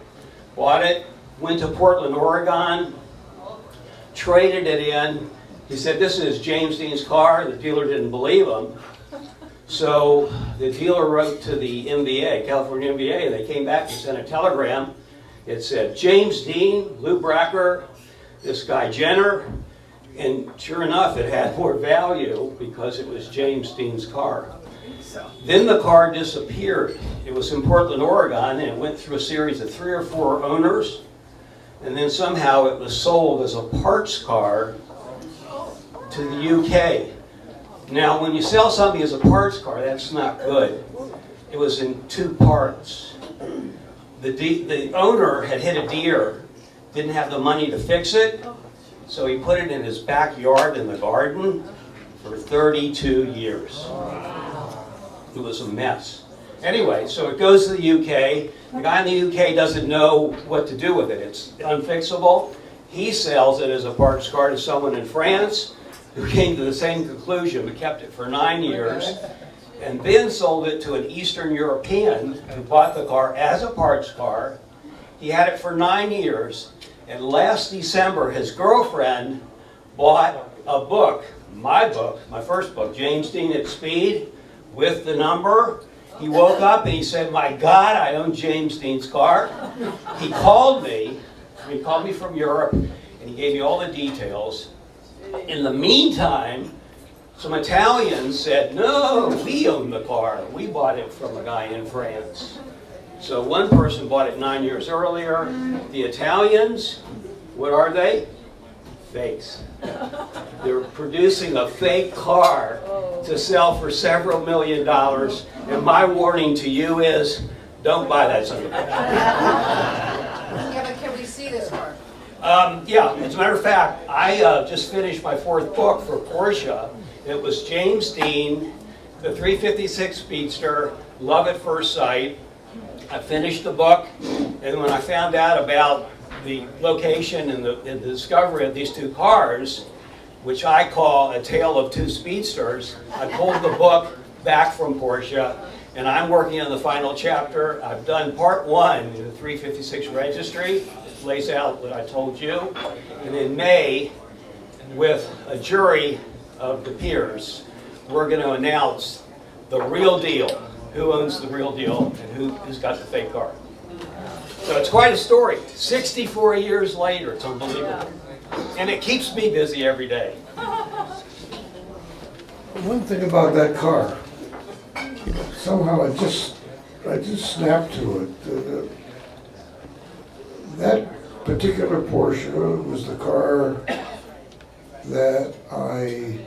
bought it, went to Portland, Oregon, traded it in. He said, this is James Dean's car. The dealer didn't believe him. So the dealer wrote to the MBA, California MBA, and they came back and sent a telegram. It said, James Dean, Lew Bracker, this guy Jenner, and sure enough, it had more value because it was James Dean's car. Then the car disappeared. It was in Portland, Oregon, and it went through a series of 3 or 4 owners, and then somehow it was sold as a parts car to the UK. Now, when you sell something as a parts car, that's not good. It was in 2 parts. The owner had hit a deer, didn't have the money to fix it, so he put it in his backyard in the garden for 32 years. It was a mess. Anyway, so it goes to the UK. The guy in the UK doesn't know what to do with it. It's unfixable. He sells it as a parts car to someone in France who came to the same conclusion but kept it for 9 years, and then sold it to an Eastern European who bought the car as a parts car. He had it for 9 years, and last December his girlfriend bought a book, my first book, James Dean at Speed, with the number. He woke up and he said, my God, I own James Dean's car. He called me from Europe, and he gave me all the details. In the meantime, some Italians said, no, we own the car. We bought it from a guy in France. So one person bought it 9 years earlier. The Italians, what are they? Fakes. They're producing a fake car to sell for several $1 million. And my warning to you is, don't buy that son of a bitch. Yeah, but can we see this car? Yeah, as a matter of fact, I just finished my 4th book for Porsche. It was James Dean, the 356 Speedster, love at first sight. I finished the book, and when I found out about the location and the discovery of these 2 cars, which I call a tale of 2 speedsters, I pulled the book back from Porsche, and I'm working on the final chapter. I've done part 1 in the 356 registry. It lays out what I told you. And in May, with a jury of the peers, we're going to announce the real deal. Who owns the real deal and who's got the fake car. So it's quite a story. 64 years later, it's unbelievable. And it keeps me busy every day. One thing about that car, somehow I just snapped to it. That particular Porsche was the car that I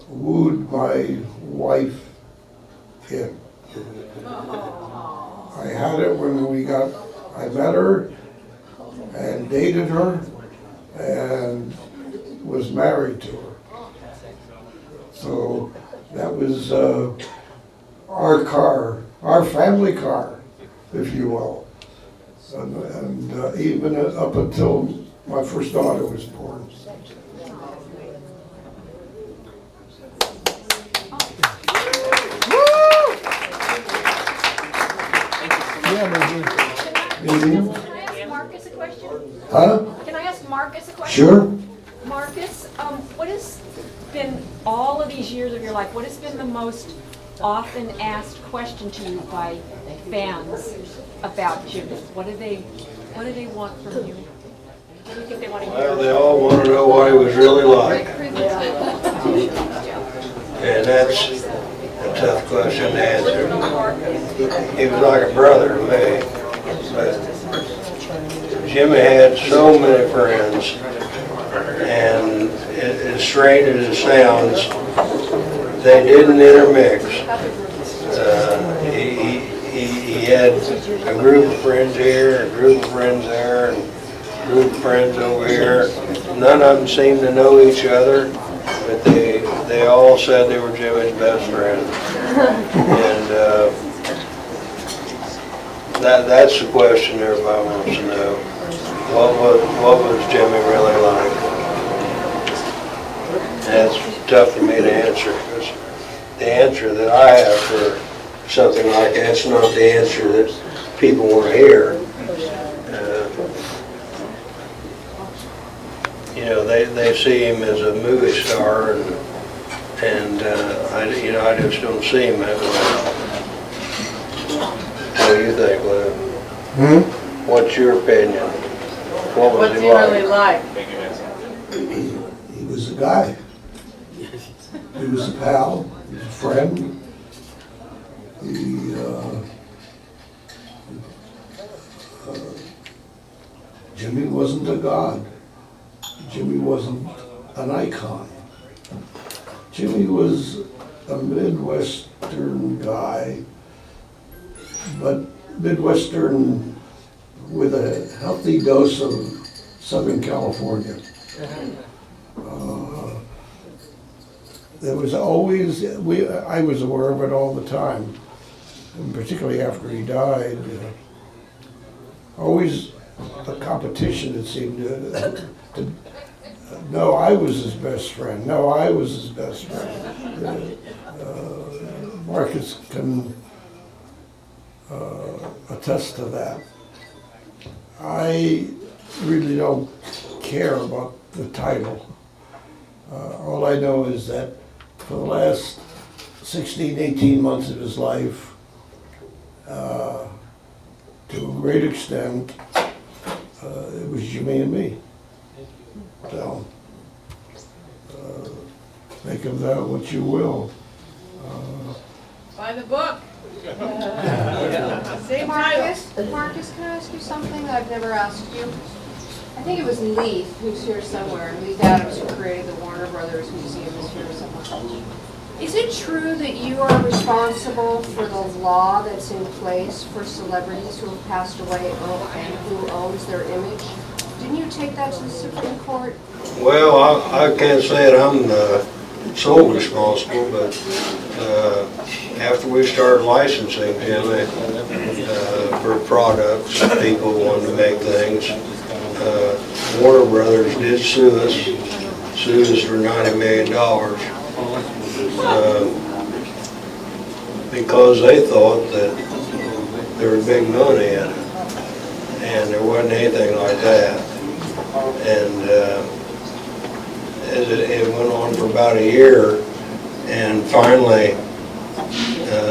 wooed my wife in. I had it when I met her and dated her and was married to her. So that was our car, our family car, if you will. And even up until my first daughter was born. Can I ask Marcus a question? Huh? Can I ask Marcus a question? Sure. Marcus, what has been, all of these years of your life, what has been the most often asked question to you by fans about Jimmy? What do they want from you? What do you think they want to hear? Well, they all want to know what he was really like. And that's a tough question to answer. He was like a brother to me. But Jimmy had so many friends, and as strange as it sounds, they didn't intermix. He had a group of friends here, a group of friends there, and a group of friends over here. None of them seemed to know each other, but they all said they were Jimmy's best friend. And that's the question everybody wants to know. What was Jimmy really like? And it's tough for me to answer, because the answer that I have for something like that's not the answer that people want to hear. they see him as a movie star, and I just don't see him that way. What do you think, Lou? What's your opinion? What was he like? really like? He was a guy. He was a pal, he was a friend. Jimmy wasn't a god. Jimmy wasn't an icon. Jimmy was a Midwestern guy, but Midwestern with a healthy dose of Southern California. There was always, I was aware of it all the time, and particularly after he died. Always a competition, it seemed to no, I was his best friend. No, I was his best friend. Marcus can attest to that. I really don't care about the title. All I know is that for the last 16, 18 months of his life, to a great extent, it was Jimmy and me. So, make of that what you will. Buy the book. Say, Marcus, can I ask you something that I've never asked you? I think it was Lee, who's here somewhere, Lee Adams, who created the Warner Brothers Museum, is here somewhere. Is it true that you are responsible for the law that's in place for celebrities who have passed away and who owns their image? Didn't you take that to the Supreme Court? Well, I can't say that I'm the sole responsible, but after we started licensing Jimmy for products, people wanted to make things. Warner Brothers did sue us for $90 million because they thought that there was big money in it, and there wasn't anything like that. And as it went on for about a year, and finally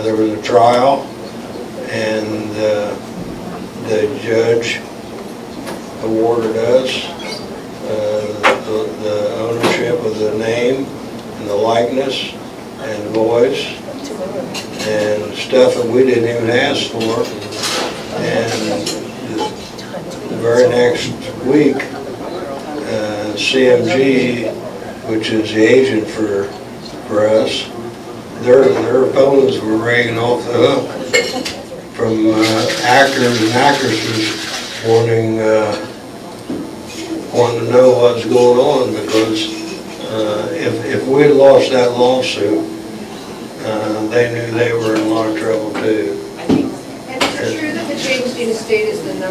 there was a trial, and the judge awarded us the ownership of the name and the likeness and the voice and stuff that we didn't even ask for. And the very next week, CMG, which is the agent for us, their phones were ringing off the hook from actors and actresses wanting to know what's going on, because if we had lost that lawsuit, they knew they were in a lot of trouble too. And is it true that the James Dean estate is the #1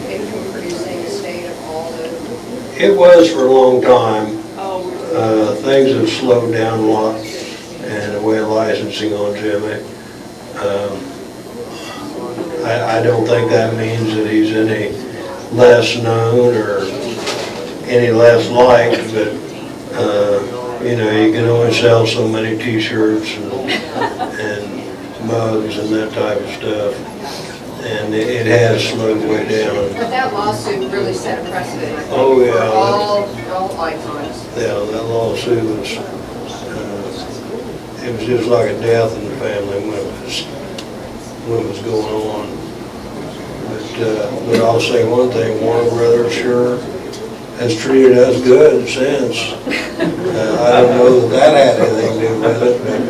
income-producing estate of all the... It was for a long time. Things have slowed down a lot, and the way of licensing on Jimmy. I don't think that means that he's any less known or any less liked, but you can only sell so many T-shirts and mugs and that type of stuff, and it has slowed way down. But that lawsuit really set a precedent, I think, oh, yeah, for all icons. Yeah, that lawsuit was, it was just like a death in the family when it was going on. But I'll say one thing, Warner Brothers sure has treated us good since. I don't know that had anything to do with it, but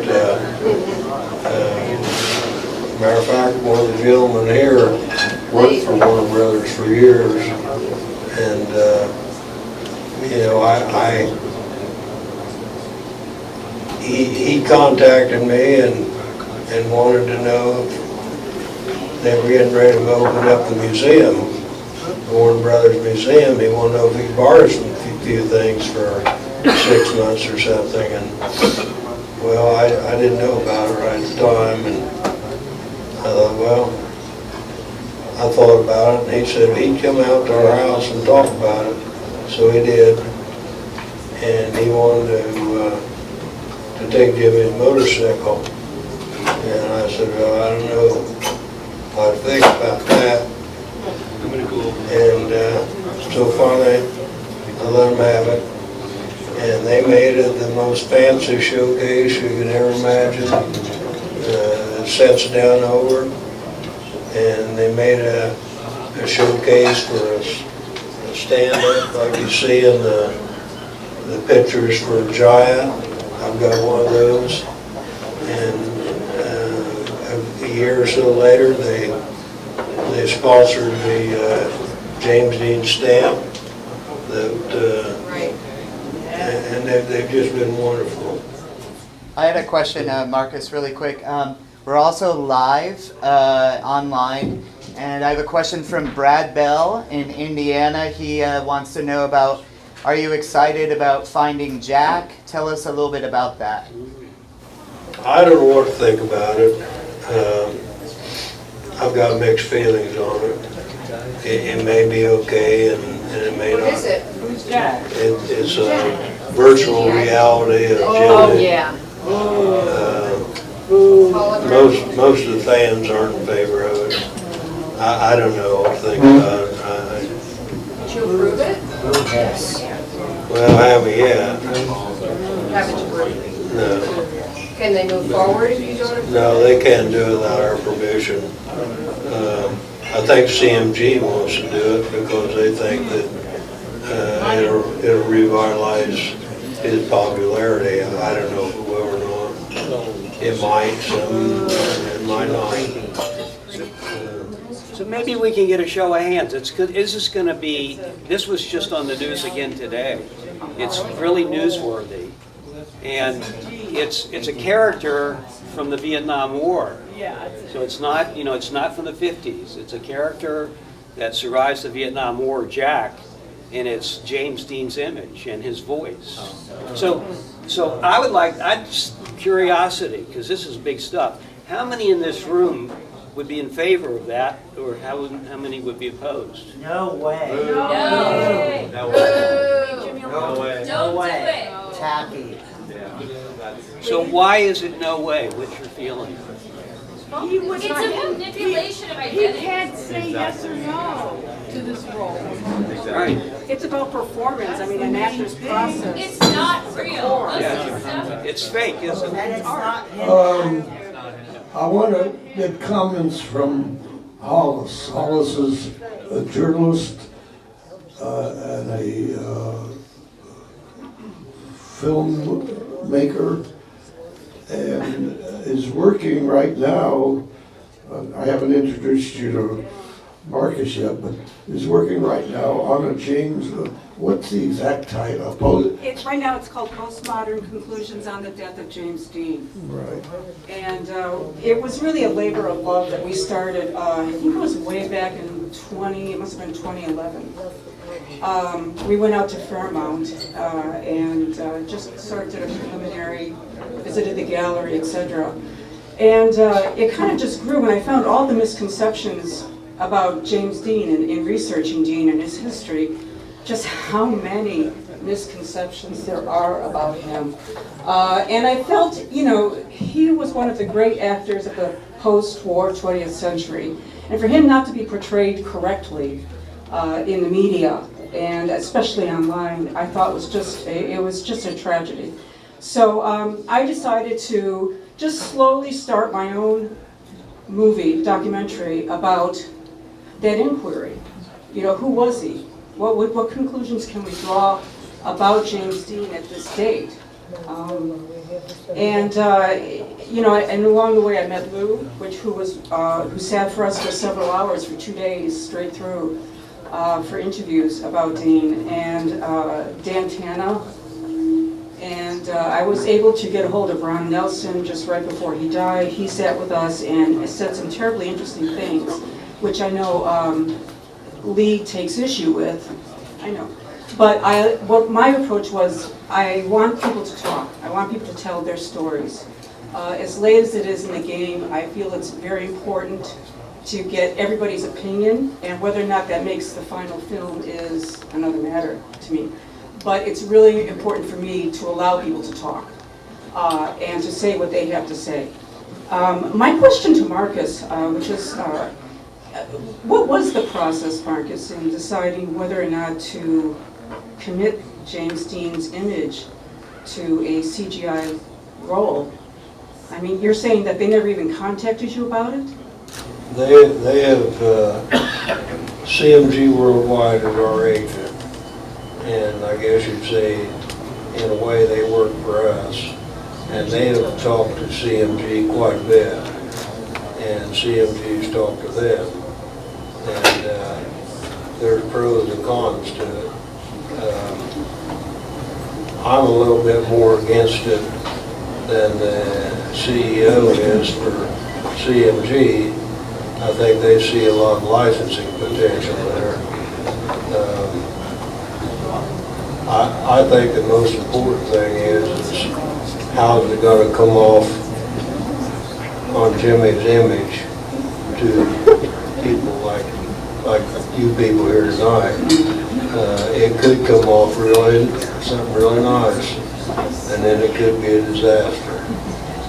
matter of fact, one of the gentlemen here worked for Warner Brothers for years, and he contacted me and wanted to know if they were getting ready to open up the museum, the Warner Brothers Museum. He wanted to know if he could borrow some few things for 6 months or something. And well, I didn't know about it right at the time, and I thought, well, I thought about it, and he said he'd come out to our house and talk about it. So he did, and he wanted to take Jimmy's motorcycle. And I said, well, I don't know how to think about that. And so finally, I let them have it. And they made it the most fancy showcase you could ever imagine. It sets down over, and they made a showcase for a stand-up like you see in the pictures for Giant. I've got one of those. And a year or so later, they sponsored the James Dean stamp. And they've just been wonderful. I had a question, Marcus, really quick. We're also live online, and I have a question from Brad Bell in Indiana. He wants to know about, are you excited about finding Jack? Tell us a little bit about that. I don't know what to think about it. I've got mixed feelings on it. It may be okay, and it may not. What is it? Who's Jack? It's a virtual reality of Jimmy. Oh, yeah. Most of the fans aren't in favor of it. I don't know what to think about it. Did you approve it? Yes. Well, I haven't yet. Haven't you approved it? No. Can they move forward if you don't approve? No, they can't do it without our permission. I think CMG wants to do it because they think that it'll revitalize his popularity. I don't know if it will or not. It might, it might not. So maybe we can get a show of hands. Is this going to be, this was just on the news again today. It's really newsworthy. And it's a character from the Vietnam War. So it's not, it's not from the 50s. It's a character that survives the Vietnam War, Jack, and it's James Dean's image and his voice. So I would like, just curiosity, because this is big stuff. How many in this room would be in favor of that, or how many would be opposed? No way. No way. No way. No way. No way. Tacky. So why is it no way? What's your feeling? It's a manipulation of identity. He can't say yes or no to this role. Right. It's about performance. I mean, an actor's process. It's not real. It's fake, isn't it? And it's not I want to get comments from Hollis. Hollis is a journalist and a filmmaker, and is working right now. I haven't introduced you to Marcus yet, but is working right now on a James, what's the exact title? It's right now. It's called Postmodern Conclusions on the Death of James Dean. Right. And it was really a labor of love that we started. I think it was way back in it must have been 2011. We went out to Fairmount and just sort of did a preliminary, visited the gallery, etc. And it kind of just grew when I found all the misconceptions about James Dean and in researching Dean and his history, just how many misconceptions there are about him. And I felt, he was one of the great actors of the post-war 20th century. And for him not to be portrayed correctly in the media, and especially online, I thought it was just a tragedy. So I decided to just slowly start my own documentary about that inquiry. Who was he? What conclusions can we draw about James Dean at this date? And along the way I met Lew, who sat for us for several hours, for 2 days straight through, for interviews about Dean, and Dan Tana. And I was able to get a hold of Ron Nelson just right before he died. He sat with us and said some terribly interesting things, which I know Lee takes issue with. I know. But what my approach was, I want people to talk. I want people to tell their stories. As late as it is in the game, I feel it's very important to get everybody's opinion, and whether or not that makes the final film is another matter to me. But it's really important for me to allow people to talk and to say what they have to say. My question to Marcus, which is, what was the process, Marcus, in deciding whether or not to commit James Dean's image to a CGI role? I mean, you're saying that they never even contacted you about it? They have, CMG Worldwide is our agent, and I guess you'd say, in a way, they work for us. And they have talked to CMG quite a bit, and CMG's talked to them. And there's pros and cons to it. I'm a little bit more against it than the CEO is for CMG. I think they see a lot of licensing potential there. I think the most important thing is how's it going to come off on Jimmy's image to people like you people here tonight. It could come off something really nice, and then it could be a disaster.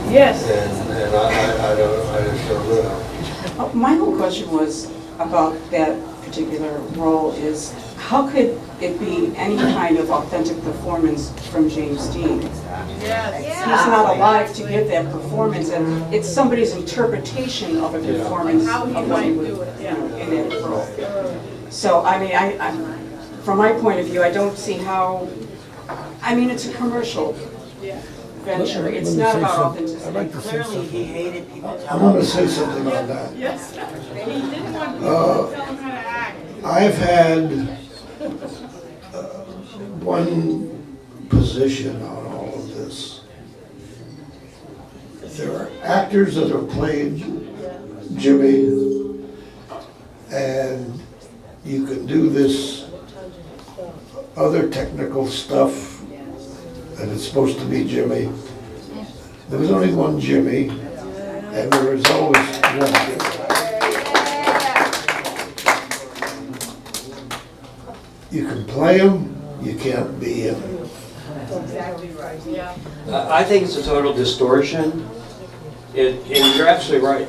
Yes. And I just don't know. My whole question was about that particular role is, how could it be any kind of authentic performance from James Dean? He's not alive to give that performance, and it's somebody's interpretation of a performance of what he would do in that role. So, I mean, from my point of view, I don't see how, I mean, it's a commercial venture. It's not about authenticity. I'd like to say Clearly, something. he hated people I telling want him. to say something on that. Yes. He didn't want people to tell him how to act. I've had one position on all of this. There are actors that have played Jimmy, and you can do this other technical stuff, and it's supposed to be Jimmy. There was only one Jimmy, and there is always one Jimmy. You can play him, you can't be him. Exactly right. Yeah. I think it's a total distortion. And you're absolutely right.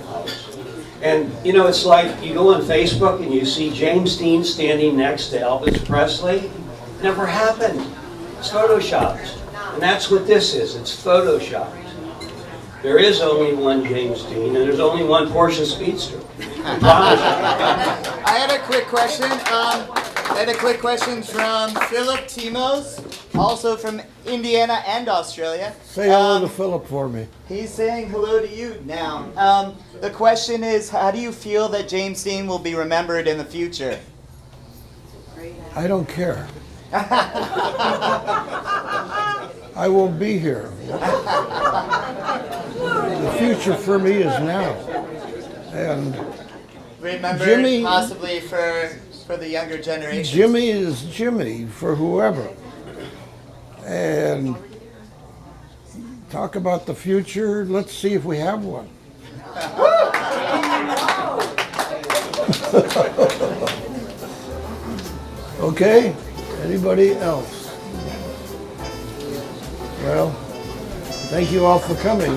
And you know, it's like you go on Facebook and you see James Dean standing next to Elvis Presley. Never happened. It's photoshopped. And that's what this is. It's photoshopped. There is only one James Dean, and there's only one Porsche Speedster. I promise you. I had a quick question. From Philip Timos, also from Indiana and Australia. Say hello to Philip for me. He's saying hello to you now. The question is, how do you feel that James Dean will be remembered in the future? I don't care. I won't be here. The future for me is now. And Remembered Jimmy, possibly for the younger generation. Jimmy is Jimmy for whoever. And talk about the future, let's see if we have one. Okay, anybody else? Well, thank you all for coming.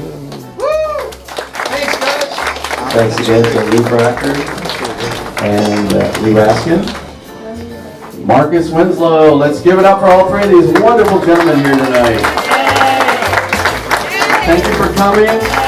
Thanks again to Lew Bracker and Lee Raskin. Marcus Winslow, let's give it up for all three of these wonderful gentlemen here tonight. Thank you for coming.